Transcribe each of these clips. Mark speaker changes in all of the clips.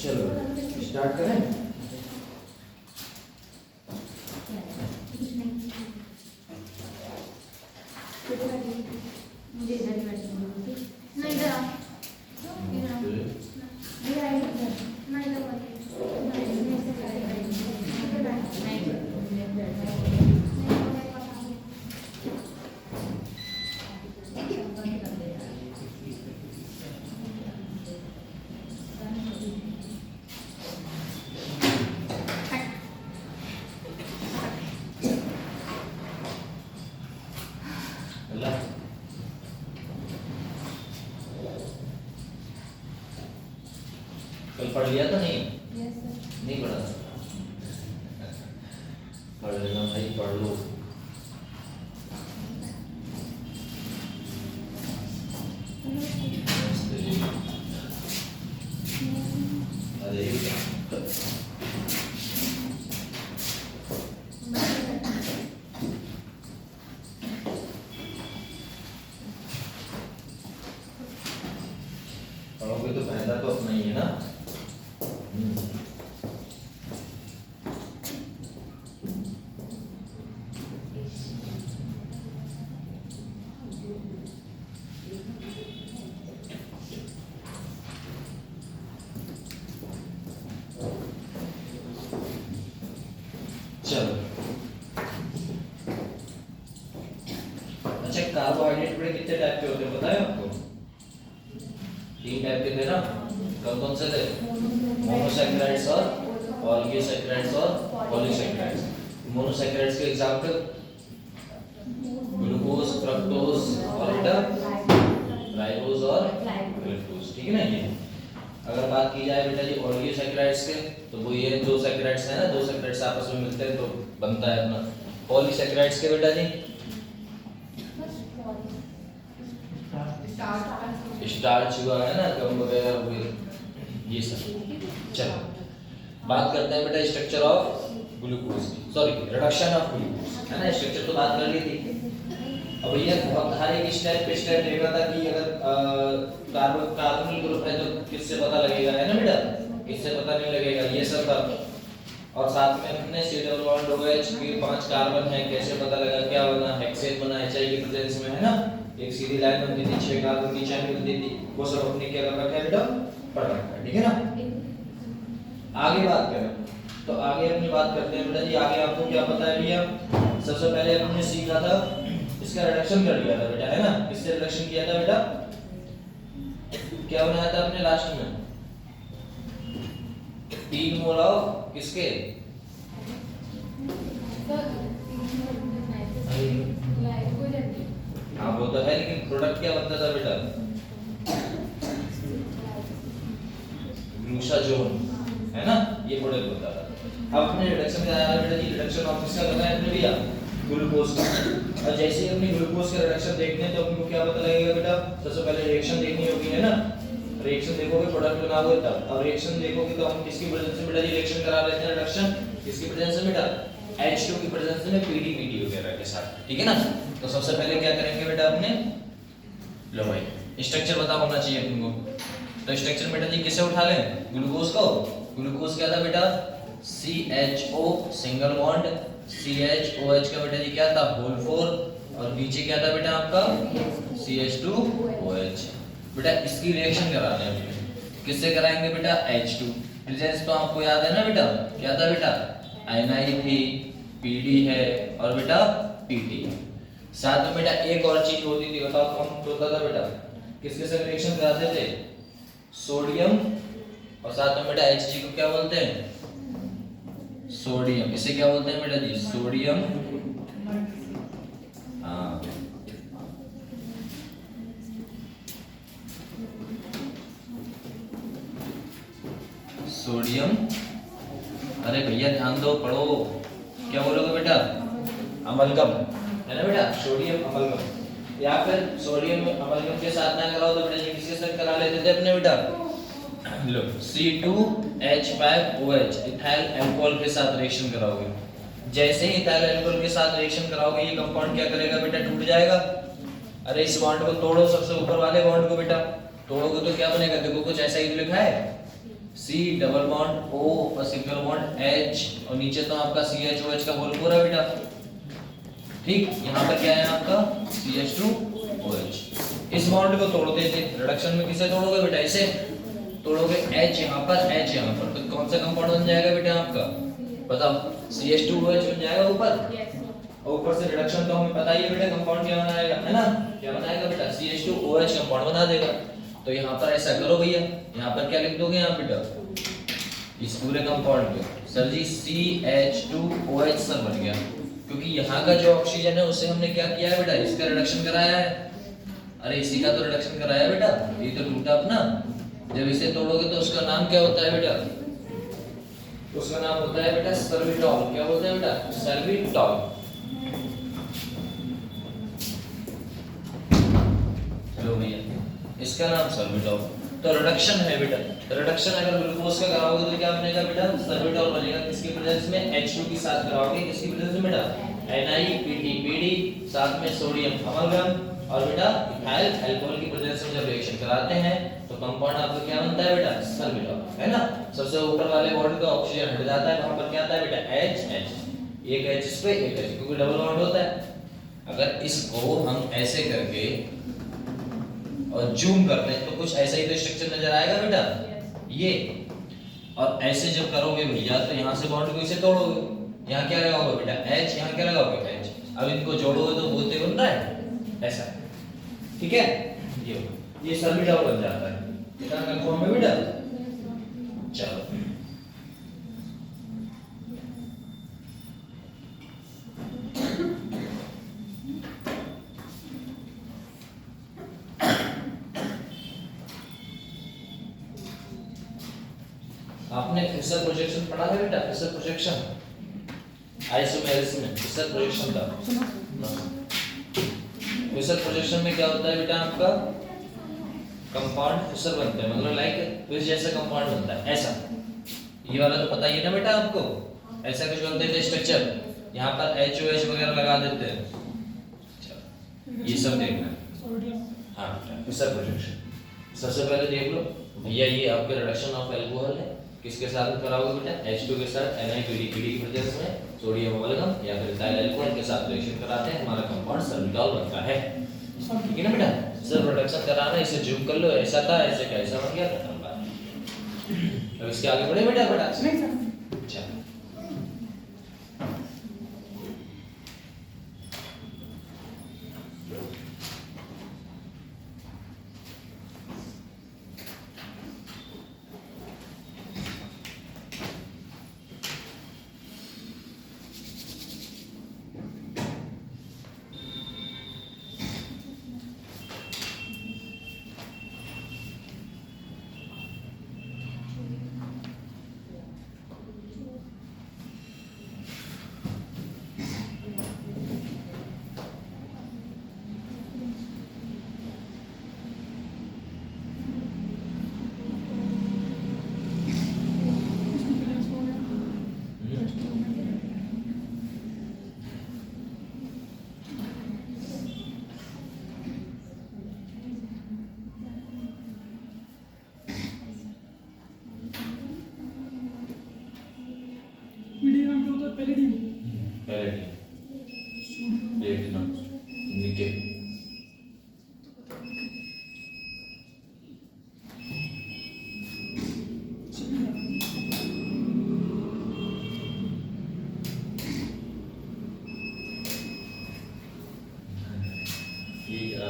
Speaker 1: चलो स्टार्ट करें। कल पढ़ लिया था नहीं? नहीं पढ़ा था। पढ़ लेना भाई, पढ़ लो। अरे पढ़ोगे तो फायदा तो अपना ही है ना। चलो अच्छा, कार्बोहाइड्रेट बड़े कितने टाइप के होते हैं पता है आपको? 3 टाइप के थे ना। कौन कौन से थे? मोनोसैकेराइड्स और ऑलिगोसैकेराइड्स और पॉलीसैकेराइड्स। मोनोसैकेराइड्स के एग्जांपल ग्लूकोज, फ्रक्टोज और राइबोज और ग्लूकोज, ठीक है ना। ये अगर बात की जाए बेटा जी ऑलिगोसैकेराइड्स के, तो वो ये दो सैकेराइड्स हैं ना, दो सैकेराइड्स आपस में मिलते हैं तो बनता है अपना। पॉलीसैकेराइड्स के बेटा जी स्टार्च हुआ है ना, गम वगैरह हुए, ये सब। चलो बात करते हैं बेटा स्ट्रक्चर ऑफ ग्लूकोज की, सॉरी रिडक्शन ऑफ ग्लूकोज, है ना। स्ट्रक्चर तो बात कर ली थी। अब भैया बहुत हर एक स्टेप पे स्टेप देखा था कि अगर कार्बोनिल ग्रुप है तो किससे पता लगेगा, है ना बेटा, किससे पता नहीं लगेगा, ये सब था। और साथ में अपने सी डबल बॉन्ड OH के 5 कार्बन है, कैसे पता लगा, क्या बना, हेक्सेन बना HI की प्रेजेंस में, है ना। एक सीधी लाइन बनती थी, 6 कार्बन की चेन बनती थी, वो सब अपने क्या कर रखा है बेटा, पढ़ रखा है, ठीक है ना। आगे बात करें तो आगे अपनी बात करते हैं बेटा जी। आगे आपको क्या पता है भैया? सबसे पहले हमने सीखा था इसका रिडक्शन कर लिया था बेटा, है ना। किससे रिडक्शन किया था बेटा? क्या बनाया था अपने लास्ट में? 3 मोल ऑफ किसके? हाँ वो तो है, लेकिन प्रोडक्ट क्या बनता था बेटा? ग्लूकाजोन, है ना, ये प्रोडक्ट बनता था। अब अपने रिडक्शन में आया बेटा जी, रिडक्शन ऑफ किसका करना है अपने भैया? ग्लूकोज का। और जैसे ही अपने ग्लूकोज का रिडक्शन देखने हैं तो अपने को क्या पता लगेगा बेटा? सबसे पहले रिएक्शन देखनी होगी, है ना। रिएक्शन देखोगे, प्रोडक्ट बनाओगे तब। अब रिएक्शन देखोगे तो हम किसकी प्रेजेंस में बेटा जी रिएक्शन करा लेते हैं रिडक्शन? किसकी प्रेजेंस में बेटा? H2 की प्रेजेंस में PDPT वगैरह के साथ, ठीक है ना। तो सबसे पहले क्या करेंगे बेटा अपने? लो भाई स्ट्रक्चर पता होना चाहिए अपन को। तो स्ट्रक्चर बेटा जी किसे उठा लें? ग्लूकोज को। ग्लूकोज क्या था बेटा? CHO सिंगल बॉन्ड, CHOH का बेटा जी क्या था? होल 4, और नीचे क्या था बेटा आपका? CH2OH। बेटा इसकी रिएक्शन कराना है बेटा। किससे कराएंगे बेटा? H2। प्रेजेंस तो आपको याद है ना बेटा, क्या था बेटा? Ni थी, PD है और बेटा PT। साथ में बेटा एक और चीज होती थी, बताओ कौन होता था बेटा? किसके साथ रिएक्शन कराते थे? सोडियम, और साथ में बेटा Hg को क्या बोलते हैं? सोडियम। इसे क्या बोलते हैं बेटा जी? सोडियम। हाँ सोडियम। अरे भैया ध्यान दो, पढ़ो। क्या बोलोगे बेटा? अमलगम, है ना बेटा, सोडियम अमलगम। या फिर सोडियम अमलगम के साथ ना कराओ तो बेटा जी किसके साथ करा लेते थे अपने बेटा? लो C2H5OH इथाइल अल्कोहल के साथ रिएक्शन कराओगे। जैसे ही इथाइल अल्कोहल के साथ रिएक्शन कराओगे ये कंपाउंड क्या करेगा बेटा? टूट जाएगा। अरे इस बॉन्ड को तोड़ो, सबसे ऊपर वाले बॉन्ड को बेटा, तोड़ोगे तो क्या बनेगा, देखो कुछ ऐसा ही लिखा है, C डबल बॉन्ड O और सिंगल बॉन्ड H और नीचे तो आपका CHOH का होल पूरा बेटा, ठीक। यहाँ पर क्या है आपका CH2OH। इस बॉन्ड को तोड़ते थे रिडक्शन में, किसे तोड़ोगे बेटा, इसे तोड़ोगे, H यहाँ पर H यहाँ पर, तो कौन सा कंपाउंड बन जाएगा बेटा आपका, बताओ, CH2OH बन जाएगा ऊपर, और ऊपर से रिडक्शन तो हमें पता ही है बेटा कंपाउंड क्या बनाएगा, है ना, क्या बनाएगा बेटा, CH2OH कंपाउंड बना देगा। तो यहाँ पर ऐसा करो भैया, यहाँ पर क्या लिख दोगे यहाँ बेटा, इस पूरे कंपाउंड को, सर जी CH2OH सर बन गया, क्योंकि यहाँ का जो ऑक्सीजन है उससे हमने क्या किया है बेटा, इसका रिडक्शन कराया है, अरे इसी का तो रिडक्शन कराया है बेटा, ये तो टूटा अपना, जब इसे तोड़ोगे तो उसका नाम क्या होता है बेटा, उसका नाम होता है बेटा सर्विटॉल, क्या बोलते हैं बेटा, सर्विटॉल। चलो भैया, इसका नाम सर्विटॉल, तो रिडक्शन है बेटा, रिडक्शन अगर ग्लूकोज का कराओगे तो क्या बनेगा बेटा, सर्विटॉल बनेगा, किसके प्रेजेंस में, H2 के साथ कराओगे, किसकी प्रेजेंस में बेटा, NiPT साथ में सोडियम अमलगम और बेटा इथाइल अल्कोहल की प्रेजेंस में जब रिएक्शन कराते हैं तो कंपाउंड आपका क्या बनता है बेटा, सर्विटॉल, है ना। सबसे ऊपर वाले बॉन्ड का ऑक्सीजन हट जाता है, वहां पर क्या आता है बेटा, H, एक H इस पे एक H, क्योंकि डबल बॉन्ड होता है। अगर इसको हम ऐसे करके और जूम कर लें तो कुछ ऐसा ही तो स्ट्रक्चर नजर आएगा बेटा, ये, और ऐसे जब करोगे भैया तो यहाँ से बॉन्ड को इसे तोड़ोगे, यहाँ क्या लगाओगे बेटा, H, यहाँ क्या लगाओगे H, अब इनको जोड़ोगे तो बोलते बन रहा है ऐसा, ठीक है, ये सर्विटॉल बन जाता है, कितना कंफर्म है बेटा। चलो आपने फिशर प्रोजेक्शन पढ़ा है बेटा, फिशर प्रोजेक्शन, आइसोमेरिस में फिशर प्रोजेक्शन था, फिशर प्रोजेक्शन में क्या होता है बेटा, आपका कंपाउंड फिशर बनते हैं, मतलब लाइक फिश जैसा कंपाउंड बनता है, ऐसा, ये वाला तो पता ही है ना बेटा आपको, ऐसा कुछ बनते थे स्ट्रक्चर, यहाँ पर HOH वगैरह लगा देते हैं, ये सब देखना, हाँ फिशर प्रोजेक्शन। सबसे पहले देख लो भैया, ये आपके रिडक्शन ऑफ अल्कोहल है, किसके साथ कराओगे बेटा, H2 के साथ NiPD की प्रेजेंस में सोडियम अमलगम या फिर इथाइल अल्कोहल के साथ रिएक्शन कराते हैं, हमारा कंपाउंड सर्विटॉल बनता है, ठीक है ना बेटा। सर प्रोडक्शन कराना, इसे जूम कर लो, ऐसा था ऐसे का ऐसा बन गया, खत्म बात। अब इसके आगे बढ़े बेटा, अच्छा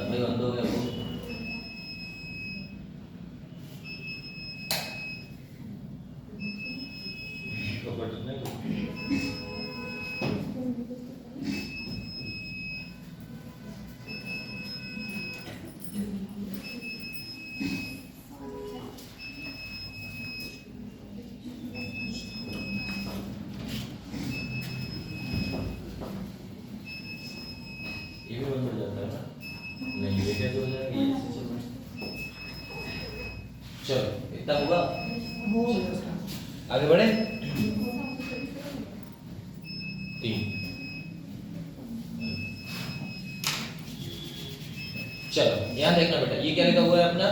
Speaker 1: भाई बंद हो गया वो। ये भी बंद हो जाता है ना? नहीं, ये कैसे हो जाएगा? ये ऐसे चल रहा है। चलो इतना हुआ, आगे बढ़े। 3 चलो यहाँ देखना बेटा, ये क्या लिखा हुआ है अपना,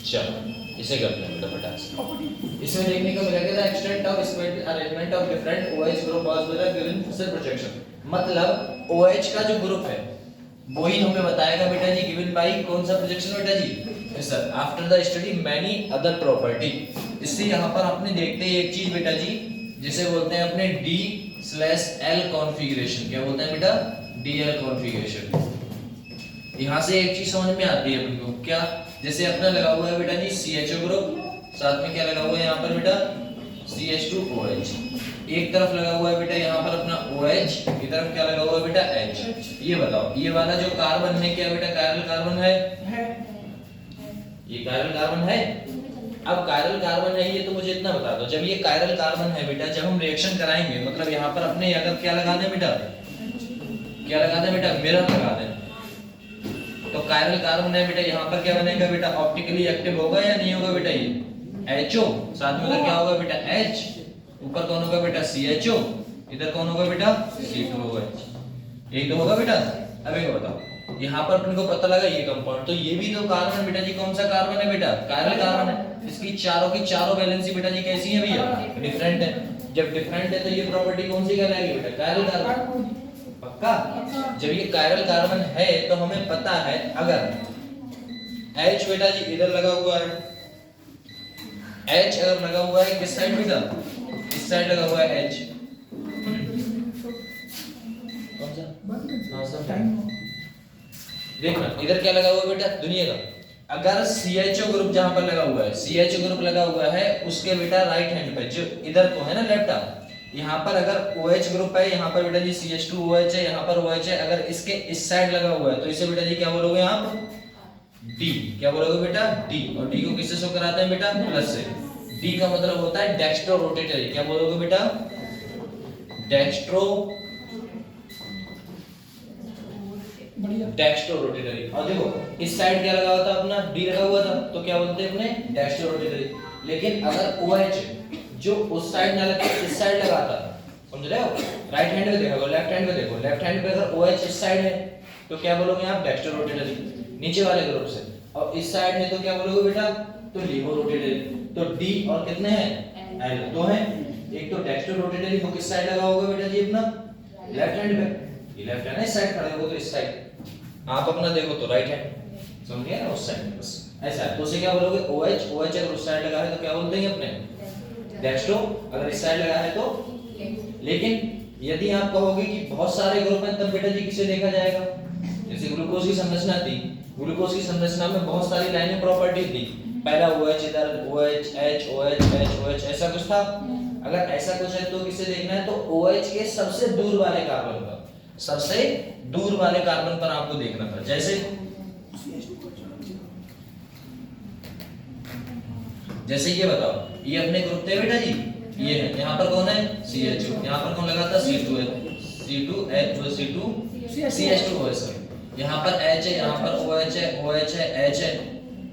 Speaker 1: चलो इसे करते हैं बेटा फटाक से। इसमें देखने को मिलेगा the extent of spectral arrangement of different OH group was with a given Fischer projection. मतलब OH का जो ग्रुप है वही हमें बताएगा बेटा जी गिवन बाय कौन सा प्रोजेक्शन बेटा जी, Fischer. After the study many other property. इससे यहाँ पर अपने देखते हैं एक चीज बेटा जी जिसे बोलते हैं अपने D/L कॉन्फ़िगरेशन। क्या बोलते हैं बेटा, DL कॉन्फ़िगरेशन। यहाँ से एक चीज समझ में आती है अपन को, क्या, जैसे अपना लगा हुआ है बेटा जी CHO ग्रुप, साथ में क्या लगा हुआ है यहाँ पर बेटा CH2OH। एक तरफ लगा हुआ है बेटा यहाँ पर अपना OH, इस तरफ क्या लगा हुआ है बेटा H। ये बताओ ये वाला जो कार्बन है क्या बेटा कायरल कार्बन है? ये कायरल कार्बन है। अब कायरल कार्बन है ये तो मुझे इतना बता दो, जब ये कायरल कार्बन है बेटा, जब हम रिएक्शन कराएंगे मतलब यहाँ पर अपने अगर क्या लगा दें बेटा, क्या लगा दें बेटा, मिरर लगा दें, तो कायरल कार्बन है बेटा यहाँ पर क्या बनेगा बेटा, ऑप्टिकली एक्टिव होगा या नहीं होगा बेटा, ये HO, साथ में उधर क्या होगा बेटा H, ऊपर कौन होगा बेटा CHO, इधर कौन होगा बेटा C2OH। यही तो होगा बेटा। अब एक बताओ यहाँ पर अपन को पता लगा ये कंपाउंड, तो ये भी तो कार्बन बेटा जी, कौन सा कार्बन है बेटा, कायरल कार्बन है। इसकी चारों की चारों वैलेंसी बेटा जी कैसी है भैया, डिफरेंट है। जब डिफरेंट है तो ये प्रॉपर्टी कौन सी कहलाएगी बेटा, कायरल कार्बन। पक्का। जब ये कायरल कार्बन है तो हमें पता है अगर H बेटा जी इधर लगा हुआ है, H अगर लगा हुआ है किस साइड बेटा, इस साइड लगा हुआ है H, देखना इधर क्या लगा हुआ है बेटा, दुनिया का। अगर CHO ग्रुप जहां पर लगा हुआ है, CHO ग्रुप लगा हुआ है उसके बेटा राइट हैंड पे जो इधर को है ना लेफ्ट हाथ, यहाँ पर अगर OH ग्रुप है, यहाँ पर बेटा जी CH2OH है, यहाँ पर OH है, अगर इसके इस साइड लगा हुआ है तो इसे बेटा जी क्या बोलोगे आप, D। क्या बोलोगे बेटा, D। और D को किससे शो कराते हैं बेटा, प्लस से। D का मतलब होता है डेक्स्ट्रो रोटेटरी। क्या बोलोगे बेटा, डेक्स्ट्रो रोटेटरी। और देखो इस साइड क्या लगा हुआ था अपना, D लगा हुआ था, तो क्या बोलते हैं अपने, डेक्स्ट्रो रोटेटरी। लेकिन अगर OH जो उस साइड ना लगे इस साइड लगाता, समझ रहे हो, राइट हैंड पे देखो, लेफ्ट हैंड पे देखो, लेफ्ट हैंड पे अगर OH इस साइड है तो क्या बोलोगे आप, डेक्स्ट्रो रोटेटरी, नीचे वाले ग्रुप से। और इस साइड है तो क्या बोलोगे बेटा, तो लीवो रोटेटरी। तो D और कितने हैं, L दो हैं। एक तो डेक्स्ट्रो रोटेटरी वो किस साइड लगा होगा बेटा जी अपना, लेफ्ट हैंड पे, ये लेफ्ट हैंड है, इस साइड खड़े हो तो इस साइड, आप अपना देखो तो राइट हैंड, समझ गए ना, उस साइड बस ऐसा है। तो उसे क्या बोलोगे, OH अगर उस साइड लगा है तो क्या बोलते हैं अपने, डेक्स्ट्रो। अगर इस साइड लगा है तो, लेकिन यदि आप कहोगे कि बहुत सारे ग्रुप हैं तब बेटा जी किसे देखा जाएगा, जैसे ग्लूकोज की संरचना थी, ग्लूकोज की संरचना में बहुत सारी लाइनें प्रॉपर्टी थी, पहला OH इधर OH H OH H OH ऐसा कुछ था। अगर ऐसा कुछ है तो किसे देखना है, तो OH के सबसे दूर वाले कार्बन पर, सबसे दूर वाले कार्बन पर आपको देखना था। जैसे ये बताओ, ये अपने ग्रुप थे बेटा जी, ये है, यहाँ पर कौन है CHO, यहाँ पर कौन लगा था CH2OH, यहाँ पर H है, यहाँ पर OH है, OH है, H है,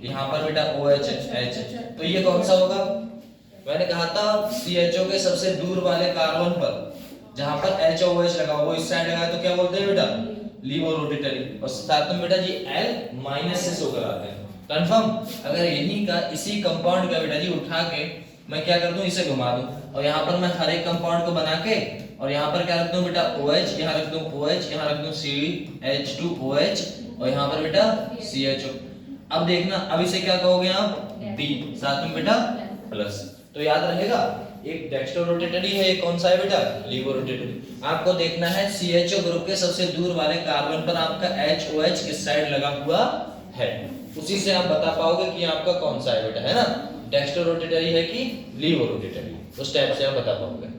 Speaker 1: यहाँ पर बेटा OH है, H है। तो ये कौन सा होगा, मैंने कहा था CHO के सबसे दूर वाले कार्बन पर जहाँ पर HOH लगा वो इस साइड लगा है तो क्या बोलते हैं बेटा, लीवो रोटेटरी। और साथ में बेटा जी L माइनस से शो कराते हैं, कंफर्म। अगर यही का इसी कंपाउंड का बेटा जी उठा के मैं क्या कर दूं, इसे घुमा दूं, और यहाँ पर मैं हर एक कंपाउंड को बना के और यहाँ पर क्या रख दूं बेटा OH, यहाँ रख दूं OH, यहाँ रख दूं CH2OH और यहाँ पर बेटा CHO। अब देखना, अब इसे क्या कहोगे आप, D, साथ में बेटा प्लस। तो याद रहेगा, एक डेक्स्ट्रो रोटेटरी है, एक कौन सा है बेटा, लीवो रोटेटरी। आपको देखना है CHO ग्रुप के सबसे दूर वाले कार्बन पर आपका HOH किस साइड लगा हुआ है, उसी से आप बता पाओगे कि आपका कौन सा है बेटा, है ना, डेक्स्ट्रो रोटेटरी है कि लीवो रोटेटरी, उस टाइप से आप बता पाओगे।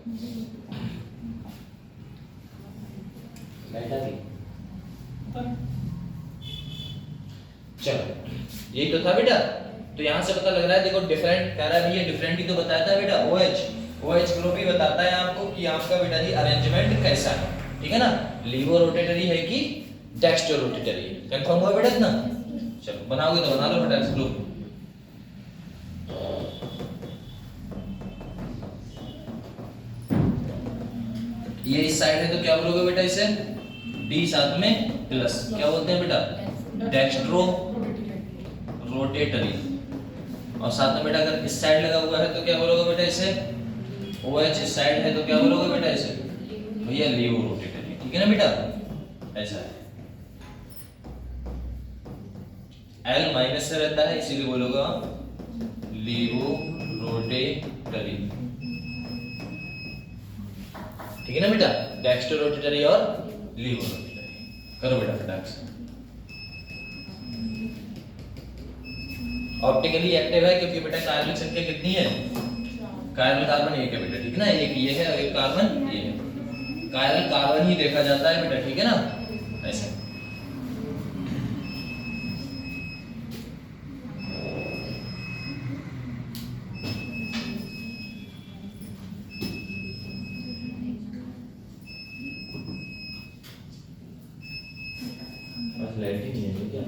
Speaker 1: चलो यही तो था बेटा। तो यहाँ से पता लग रहा है, देखो डिफरेंट कह रहा है, ये डिफरेंट ही तो बताता है बेटा, OH ग्रुप ही बताता है आपको कि आपका बेटा जी अरेंजमेंट कैसा है, ठीक है ना, लीवो रोटेटरी है कि डेक्स्ट्रो रोटेटरी, कंफर्म हुआ बेटा इतना। चलो बनाओगे तो बना लो बेटा इस ग्रुप। ये इस साइड है तो क्या बोलोगे बेटा इसे, डी साथ में प्लस, क्या बोलते हैं बेटा, डेक्स्ट्रो रोटेटरी। और साथ में बेटा अगर इस साइड लगा हुआ है तो क्या बोलोगे बेटा इसे, OH इस साइड है तो क्या बोलोगे बेटा इसे, भैया लीवो रोटेटरी। ठीक है ना बेटा, ऐसा है। L माइनस से रहता है इसीलिए बोलोगे आप लीवो रोटेटरी। ठीक है ना बेटा, डेक्स्ट्रो रोटेटरी और लीवो रोटेटरी। करो बेटा फटाक से। ऑप्टिकली एक्टिव है क्योंकि बेटा कार्बनिक संख्या कितनी है, कायरल कार्बन एक है बेटा, ठीक है ना, एक ये है और एक कार्बन ये है। कायरल कार्बन ही देखा जाता है बेटा, ठीक है ना, ऐसे। बस लाइट ही नहीं है क्या,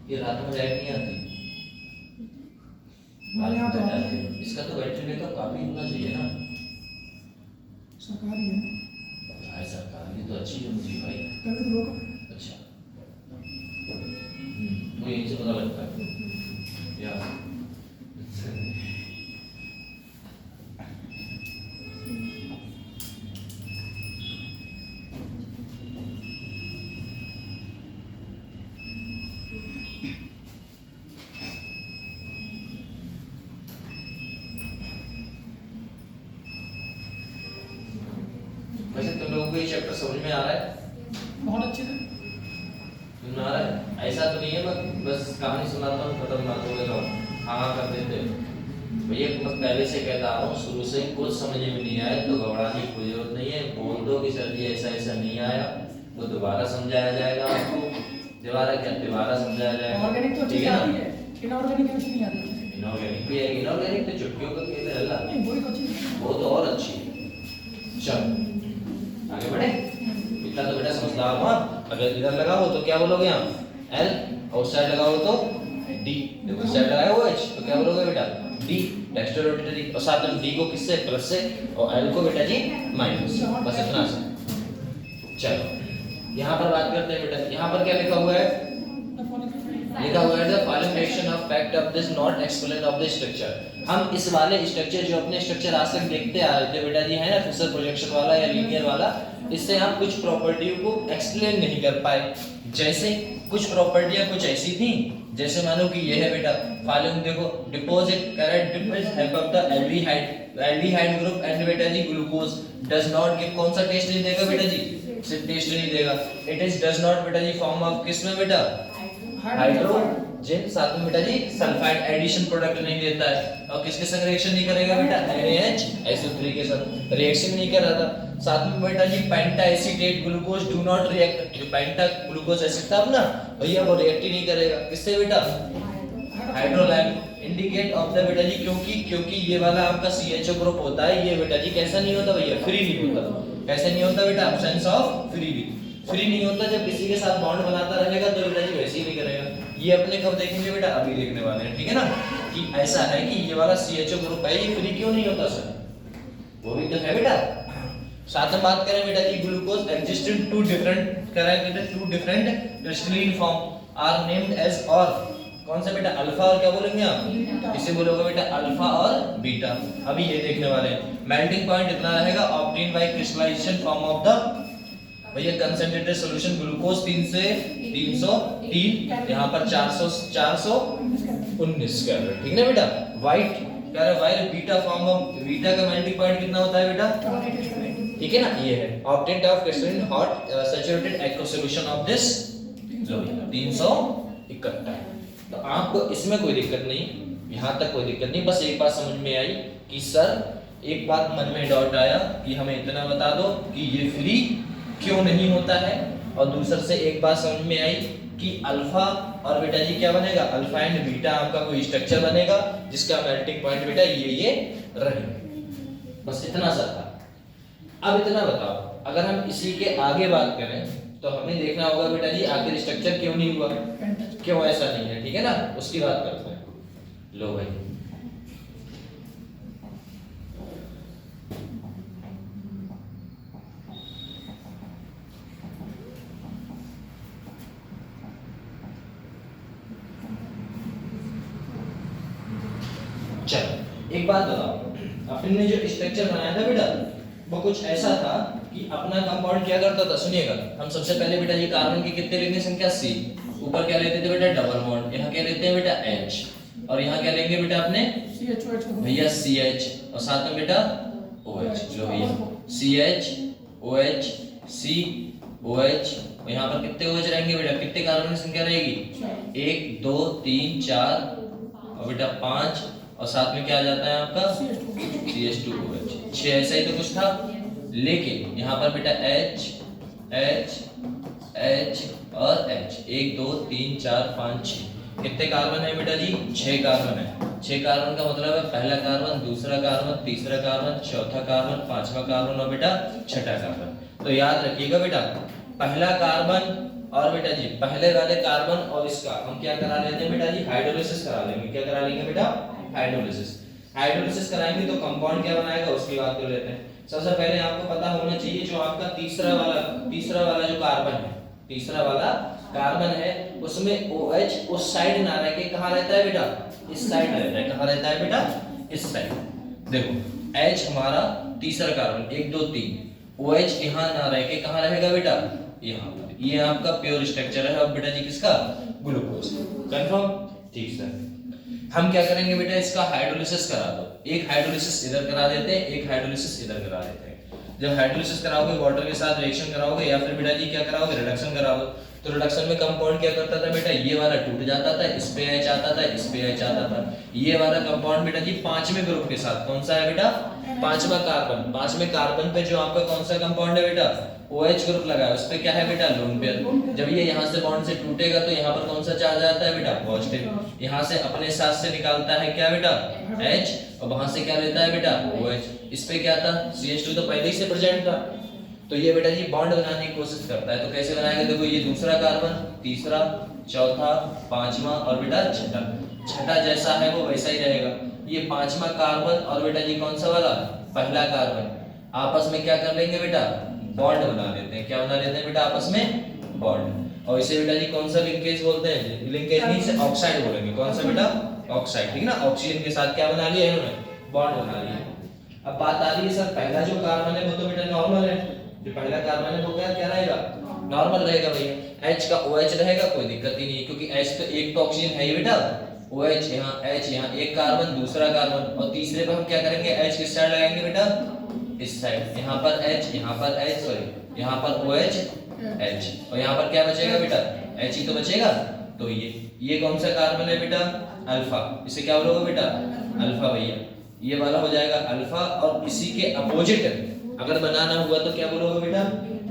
Speaker 1: ये रात में लाइट नहीं आती,
Speaker 2: यहाँ तो आती है।
Speaker 1: इसका तो बैटरी बैकअप काफी होना चाहिए ना।
Speaker 2: सरकारी है
Speaker 1: भाई सरकार ये तो अच्छी है मुझे भाई।
Speaker 2: तभी तो लोग
Speaker 1: अच्छा, तो यही से पता लगता है यार। वैसे तुम लोगों को ये चैप्टर समझ में आ रहा है,
Speaker 2: बहुत अच्छे से
Speaker 1: समझ में आ रहा है? ऐसा तो नहीं है बस कहानी सुनाता हूँ खत्म बात हो गया, हाँ कर देते भैया। मैं पहले से कहता आ रहा हूँ, शुरू से कुछ समझ में नहीं आया तो घबराने की कोई जरूरत नहीं है। बोल दो कि सर जी ऐसा ऐसा नहीं आया, तो दोबारा समझाया जाएगा आपको। दोबारा क्या, दोबारा समझाया जाएगा,
Speaker 2: ऑर्गेनिक तो अच्छे
Speaker 1: ठीक
Speaker 2: से
Speaker 1: है
Speaker 2: आती
Speaker 1: ना।
Speaker 2: है, इनऑर्गेनिक कैसे नहीं आती है?
Speaker 1: इनऑर्गेनिक भी है, इनऑर्गेनिक तो चुटकियों का खेल है अल्लाह,
Speaker 2: नहीं वही अच्छी है।
Speaker 1: वो तो और अच्छी है। चल आगे बढ़े, इतना तो बेटा समझदार हुआ। अगर इधर लगा हो तो क्या बोलोगे आप L, और साइड लगा हो तो D, उस साइड लगाया हो H तो क्या बोलोगे बेटा D, डेक्स्ट्रो रोटेटरी। और साथ में D को किससे, प्लस से, और L को बेटा जी माइनस से। बस इतना से। चलो यहाँ पर बात करते हैं बेटा, यहाँ पर क्या लिखा हुआ है, लिखा हुआ है the following reaction of fact of this not explain of the structure. हम इस वाले स्ट्रक्चर जो अपने स्ट्रक्चर आज तक देखते आ रहे थे बेटा जी, है ना, फिशर प्रोजेक्शन वाला या लीनियर वाला, इससे हम कुछ प्रॉपर्टियों को एक्सप्लेन नहीं कर पाए। जैसे कुछ प्रॉपर्टियां कुछ ऐसी थी, जैसे मानो कि ये है बेटा, फॉलोइंग देखो, deposit correct difference help of the aldehyde group and बेटा जी ग्लूकोज डज नॉट गिव, कौन सा टेस्ट नहीं देगा बेटा जी, सिर्फ टेस्ट नहीं देगा। इट इज डज नॉट बेटा जी फॉर्म ऑफ किस में बेटा, हाइड्रोजन, साथ में बेटा जी सल्फाइड एडिशन प्रोडक्ट नहीं देता है। और किसके संग रिएक्शन नहीं करेगा बेटा, NaH SO3 के साथ रिएक्शन नहीं कर रहा था। साथ में बेटा जी penta acetate glucose do not react, जो पेंटा ग्लूकोज एसिड था ना भैया, वो रिएक्ट ही नहीं करेगा किससे बेटा, हाइड्रोलाइट इंडिकेट ऑफ द बेटा जी, क्योंकि ये वाला आपका CHO ग्रुप होता है, ये बेटा जी कैसा नहीं होता भैया, फ्री नहीं होता। कैसे नहीं होता बेटा, एब्सेंस ऑफ फ्री नहीं होता। जब किसी के साथ बॉन्ड बनाता रहेगा तो बेटा जी वैसे ही नहीं करेगा। ये अपने कब देखेंगे बेटा, अभी देखने वाले हैं, ठीक है ना, कि ऐसा है कि ये वाला CHO ग्रुप है, ये फ्री क्यों नहीं होता सर, वो भी तो है बेटा। साथ में बात करें बेटा जी, glucose exist in two different crystalline form are named as, और कौन सा बेटा, अल्फा और क्या बोलेंगे आप, इसे बोलोगे बेटा अल्फा और बीटा। अभी ये देखने वाले हैं। मेल्टिंग पॉइंट इतना रहेगा, obtain by crystallisation form of the भैया कंसंट्रेटेड सॉल्यूशन ग्लूकोज 3 से 303, यहाँ पर 419 कैलोरी, ठीक है ना बेटा। वाइट कह रहे white beta form of, beta का मेल्टिंग पॉइंट कितना होता है बेटा, ठीक है ना, ये है obtained of crystalline hot saturated aqueous solution of this 371। तो आपको इसमें कोई दिक्कत नहीं, यहाँ तक कोई दिक्कत नहीं। बस एक बात समझ में आई कि सर एक बात मन में डाउट आया कि हमें इतना बता दो कि ये फ्री क्यों नहीं होता है, और दूसरा से एक बात समझ में आई कि अल्फा और बेटा जी क्या बनेगा, अल्फा एंड बीटा आपका कोई स्ट्रक्चर बनेगा जिसका मेल्टिंग पॉइंट बेटा ये रहेगा। बस इतना सा था। अब इतना बताओ, अगर हम इसी के आगे बात करें तो हमें देखना होगा बेटा जी आखिर स्ट्रक्चर क्यों नहीं हुआ,
Speaker 2: पेंटाच
Speaker 1: क्यों ऐसा नहीं है, ठीक है ना, उसकी बात करते हैं। लो भाई चलो एक बात बताओ, अपने ने जो स्ट्रक्चर बनाया था बेटा वो कुछ ऐसा था कि अपना कंपाउंड क्या करता था, सुनिएगा। हम सबसे पहले बेटा ये कार्बन की कितने लेंगे संख्या C, ऊपर क्या लेते थे बेटा डबल बॉन्ड, यहाँ क्या लेते हैं बेटा H, और यहाँ क्या लेंगे बेटा अपने
Speaker 2: CH
Speaker 1: भैया CH, और साथ में बेटा OH। लो भैया CH OH C OH, और यहाँ पर कितने OH रहेंगे बेटा, कितने कार्बन की संख्या रहेगी, 1 2 3 4 और बेटा 5, और साथ में क्या आ जाता है आपका CH2OH। 6 ऐसा ही तो कुछ था, लेकिन यहाँ पर बेटा H H H और H, 1 2 3 4 5 6, कितने कार्बन है बेटा जी, 6 कार्बन है। 6 कार्बन का मतलब है पहला कार्बन, दूसरा कार्बन, तीसरा कार्बन, चौथा कार्बन, पांचवा कार्बन और बेटा छठा कार्बन। तो याद रखिएगा बेटा पहला कार्बन और बेटा जी पहले वाले कार्बन और इसका हम क्या करा लेते हैं बेटा जी, हाइड्रोलिसिस करा लेंगे। क्या करा लेंगे बेटा, हाइड्रोलिसिस। हाइड्रोलिसिस कराएंगे तो कंपाउंड क्या बनाएगा उसकी बात कर लेते हैं। सबसे पहले आपको पता होना चाहिए जो आपका तीसरा वाला जो कार्बन है, तीसरा वाला कार्बन है उसमें OH उस साइड ना रह के कहां रहता है बेटा, इस साइड रहता है। कहां रहता है बेटा, इस साइड। देखो H हमारा तीसरा कार्बन 1 2 3, OH यहां ना रह के कहां रहेगा बेटा, यहां पर। ये आपका प्योर स्ट्रक्चर है अब बेटा जी किसका, ग्लूकोज। कंफर्म, ठीक सर। हम क्या करेंगे बेटा, इसका हाइड्रोलिसिस करा दो। एक हाइड्रोलिसिस इधर करा देते हैं, एक हाइड्रोलिसिस इधर करा देते हैं। जब हाइड्रोलिसिस कराओगे वाटर के साथ रिएक्शन कराओगे या फिर बेटा जी क्या कराओगे, रिडक्शन कराओगे। तो रिडक्शन में कंपाउंड क्या करता था बेटा, ये वाला टूट जाता था, इस पे H आता था, इस पे H आता था। ये वाला कंपाउंड बेटा जी पांचवें ग्रुप के साथ, कौन सा है बेटा, पांचवा कार्बन। पांचवें कार्बन पे जो आपका कौन सा कंपाउंड है बेटा, OH ग्रुप लगा है, उस पे क्या है बेटा, लोन पेयर। जब ये यहाँ से बॉन्ड से टूटेगा तो यहाँ पर कौन सा चार्ज आता है बेटा, पॉजिटिव। यहाँ से अपने साथ से निकालता है क्या बेटा, H, और वहां से क्या लेता है बेटा, OH। इस पे क्या था, CH2 तो पहले ही से प्रेजेंट था। तो ये बेटा जी बॉन्ड बनाने की कोशिश करता है। तो कैसे बनाएंगे, देखो ये दूसरा कार्बन, तीसरा, चौथा, पांचवा और बेटा छठा। छठा जैसा है वो वैसा ही रहेगा। ये पांचवा कार्बन और बेटा जी कौन सा वाला, पहला कार्बन, आपस में क्या कर लेंगे बेटा, बॉन्ड बना लेते हैं। क्या बना लेते हैं बेटा, आपस में बॉन्ड। और इसे बेटा जी कौन सा लिंकेज बोलते हैं, लिंकेज नहीं से ऑक्साइड बोलेंगे। कौन सा बेटा, ऑक्साइड, ठीक है ना। ऑक्सीजन के साथ क्या बना लिया इन्होंने, बॉन्ड बना लिया। अब बात आ रही है सर पहला जो कार्बन है वो तो बेटा नॉर्मल है, जो पहला कार्बन है वो क्या रहेगा, नॉर्मल रहेगा भैया। H का OH रहेगा, कोई दिक्कत ही नहीं, क्योंकि H तो एक तो ऑक्सीजन है ही बेटा। OH यहाँ, H यहाँ, एक कार्बन, दूसरा कार्बन, और तीसरे पर हम क्या करेंगे, H किस साइड लगाएंगे बेटा, इस साइड। यहाँ पर H, यहाँ पर H, सॉरी यहाँ पर OH H, और यहाँ पर क्या बचेगा बेटा, H ही तो बचेगा। तो ये कौन सा कार्बन है बेटा, अल्फा। इसे क्या बोलोगे बेटा, अल्फा भैया। ये वाला हो जाएगा अल्फा, और इसी के अपोजिट अगर बनाना हुआ तो क्या बोलोगे बेटा,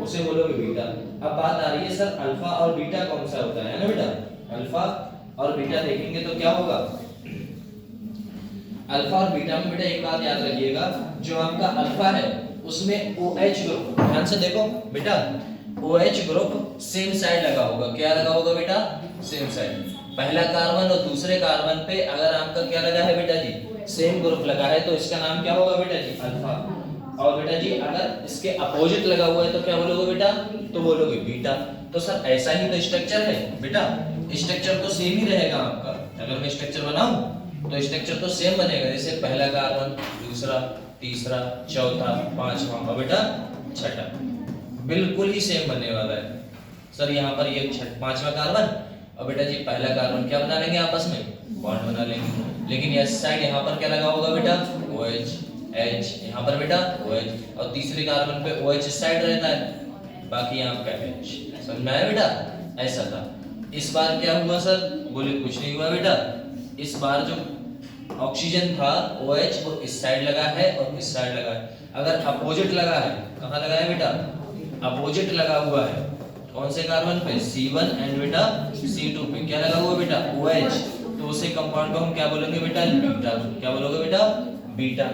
Speaker 1: उसे बोलोगे बीटा। अब बात आ रही है सर अल्फा और बीटा कौन सा होता है ना बेटा, अल्फा और बीटा देखेंगे तो क्या होगा, अल्फा और बीटा में बेटा एक बात याद रखिएगा, जो आपका अल्फा है उसमें OH ग्रुप, ध्यान से देखो बेटा, OH ग्रुप सेम साइड लगा होगा। क्या लगा होगा बेटा, सेम साइड। पहला कार्बन और दूसरे कार्बन पे अगर आपका क्या लगा है बेटा जी, सेम ग्रुप लगा है, तो इसका नाम क्या होगा बेटा जी, अल्फा। और बेटा जी अगर इसके अपोजिट लगा हुआ है तो क्या बोलोगे बेटा, तो बोलोगे बीटा। तो सर ऐसा ही तो स्ट्रक्चर है बेटा, स्ट्रक्चर तो सेम ही रहेगा आपका। अगर मैं स्ट्रक्चर बनाऊं तो स्ट्रक्चर तो सेम बनेगा, जैसे पहला कार्बन, दूसरा, तीसरा, चौथा, पांचवा और बेटा छठा, बिल्कुल ही सेम बनने वाला है। सर यहाँ पर ये पांचवा कार्बन और बेटा जी पहला कार्बन क्या बना लेंगे, आपस में बॉन्ड बना लेंगे। लेकिन इस साइड यहाँ पर क्या लगा होगा बेटा, OH H, यहाँ पर बेटा OH, और तीसरे कार्बन पे OH इस साइड रहता है, बाकी यहाँ पे H। समझ में आया बेटा, ऐसा था। इस बार क्या हुआ सर, बोले कुछ नहीं हुआ बेटा। इस बार जो ऑक्सीजन था OH वो इस साइड लगा है और इस साइड लगा है। अगर अपोजिट लगा है, कहाँ लगा है बेटा, अपोजिट लगा हुआ है, कौन से कार्बन पे, C1 एंड बेटा C2 पे क्या लगा हुआ बेटा, OH, तो उसे कंपाउंड को हम क्या बोलेंगे बेटा, बीटा। क्या बोलोगे बेटा, बीटा।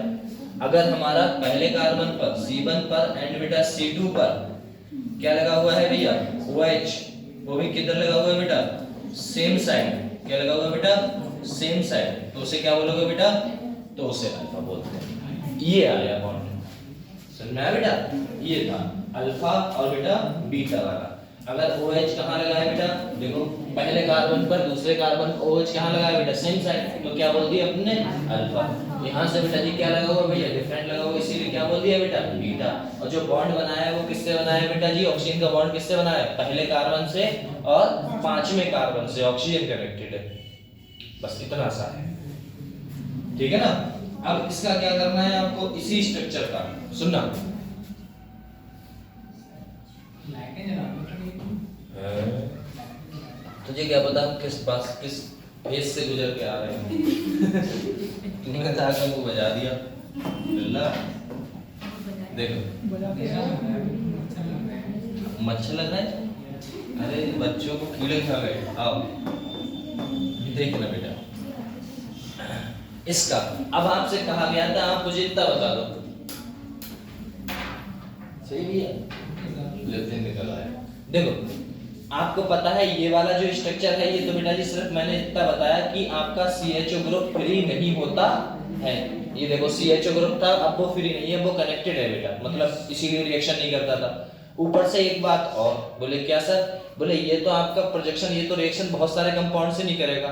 Speaker 1: अगर हमारा पहले कार्बन पर C1 पर एंड बेटा C2 पर क्या लगा हुआ है भैया OH, वो भी किधर लगा हुआ है बेटा सेम साइड, क्या लगा हुआ है बेटा सेम साइड, तो उसे क्या बोलोगे बेटा, तो उसे अल्फा बोलते हैं। ये आया बॉन्ड, समझ में आया बेटा, ये था अल्फा और बेटा बीटा वाला। अगर OH कहाँ लगा है बेटा, देखो पहले कार्बन पर दूसरे कार्बन OH कहाँ लगा है बेटा सेम साइड, तो क्या बोल दिया अपने अल्फा। यहाँ से बेटा जी क्या लगा हुआ भैया डिफरेंट लगा हुआ, इसीलिए क्या बोल दिया बेटा बीटा। और जो बॉन्ड बनाया है वो किससे बनाया है बेटा जी, ऑक्सीजन का बॉन्ड किससे बना है, पहले कार्बन से और पांचवें कार्बन से ऑक्सीजन कनेक्टेड है, बस इतना सा है, ठीक है ना। अब इसका क्या करना है आपको, इसी स्ट्रक्चर का सुनना, तुझे क्या पता किस पास किस फेस से गुजर के आ रहे हैं तुमने तो आकर को बजा दिया अल्लाह। देखो मच्छर लग रहा है, अरे बच्चों को कीड़े खा गए, आओ देखना बेटा इसका। अब आपसे कहा गया था आप मुझे इतना बता दो, सही भी है लेकिन निकल आया। देखो आपको पता है ये वाला जो स्ट्रक्चर है, ये तो बेटा जी सिर्फ मैंने इतना बताया कि आपका CHO ग्रुप फ्री नहीं होता है। ये देखो CHO ग्रुप था, अब वो फ्री नहीं है, वो कनेक्टेड है बेटा, मतलब इसीलिए रिएक्शन नहीं करता था। ऊपर से एक बात और, बोले क्या सर, बोले ये तो आपका प्रोजेक्शन, ये तो रिएक्शन बहुत सारे कंपाउंड से नहीं करेगा,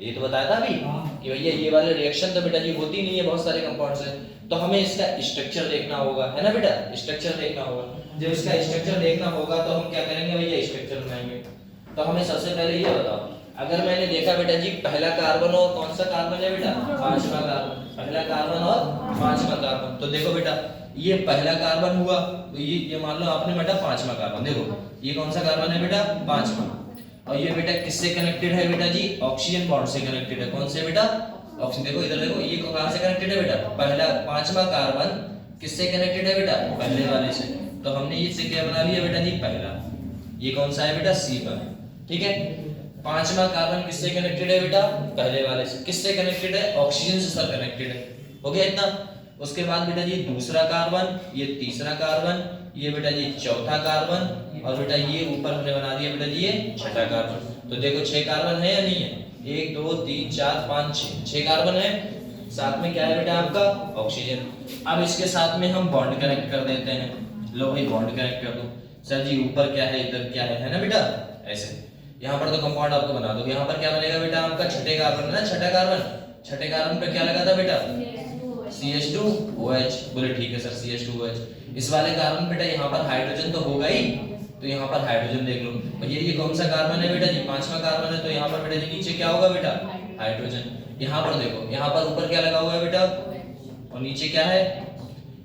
Speaker 1: ये तो बताया था अभी कि भैया ये वाले रिएक्शन तो बेटा जी होती नहीं है बहुत सारे कंपाउंड से, तो हमें इसका स्ट्रक्चर देखना होगा, है ना बेटा, स्ट्रक्चर देखना होगा। जब इसका स्ट्रक्चर देखना होगा तो हम क्या करेंगे भैया, स्ट्रक्चर बनाएंगे। तो हमें सबसे पहले ये बताओ, अगर मैंने देखा बेटा जी पहला कार्बन और कौन सा कार्बन है बेटा, पांचवा कार्बन, पहला कार्बन और पांचवा कार्बन, तो देखो बेटा ये पहला कार्बन हुआ, तो ये मान लो आपने बेटा पांचवा कार्बन, देखो ये कौन सा कार्बन है बेटा पांचवा, और ये बेटा किससे कनेक्टेड है बेटा जी, ऑक्सीजन बॉन्ड से कनेक्टेड है, कौन से बेटा ऑक्सीजन, देखो इधर देखो ये कहां से कनेक्टेड है बेटा, पहला पांचवा कार्बन किससे कनेक्टेड है बेटा, पहले वाले से, तो हमने ये से क्या बना लिया बेटा जी पहला, ये कौन सा है बेटा C1, ठीक है। पांचवा कार्बन किससे कनेक्टेड है बेटा, पहले वाले से, किससे कनेक्टेड है, ऑक्सीजन से सर कनेक्टेड है, हो गया इतना। उसके बाद बेटा जी दूसरा कार्बन, ये तीसरा कार्बन, ये बेटा जी चौथा कार्बन, और बेटा ये ऊपर हमने बना दिया बेटा जी ये छठा कार्बन। तो देखो 6 कार्बन है या नहीं है, 1 2 3 4 5 6 कार्बन है, साथ में क्या है बेटा आपका ऑक्सीजन। अब इसके साथ में हम बॉन्ड कनेक्ट कर देते हैं, लो भाई बॉन्ड कनेक्ट कर दो, सर जी ऊपर क्या है इधर क्या है ना बेटा, ऐसे यहाँ पर तो कंपाउंड आपको बना दो, यहाँ पर क्या बनेगा बेटा आपका छठे कार्बन है ना, छठा कार्बन, छठे कार्बन पे क्या लगा था बेटा CH2OH, बोले ठीक है सर CH2OH। इस वाले कार्बन बेटा यहाँ पर हाइड्रोजन तो होगा ही, तो यहाँ पर हाइड्रोजन देख लो भैया, ये कौन सा कार्बन है बेटा जी, पांचवा कार्बन है, तो यहाँ पर बेटा जी नीचे क्या होगा बेटा हाइड्रोजन। यहाँ पर देखो, यहाँ पर ऊपर क्या लगा हुआ है बेटा, और नीचे क्या है,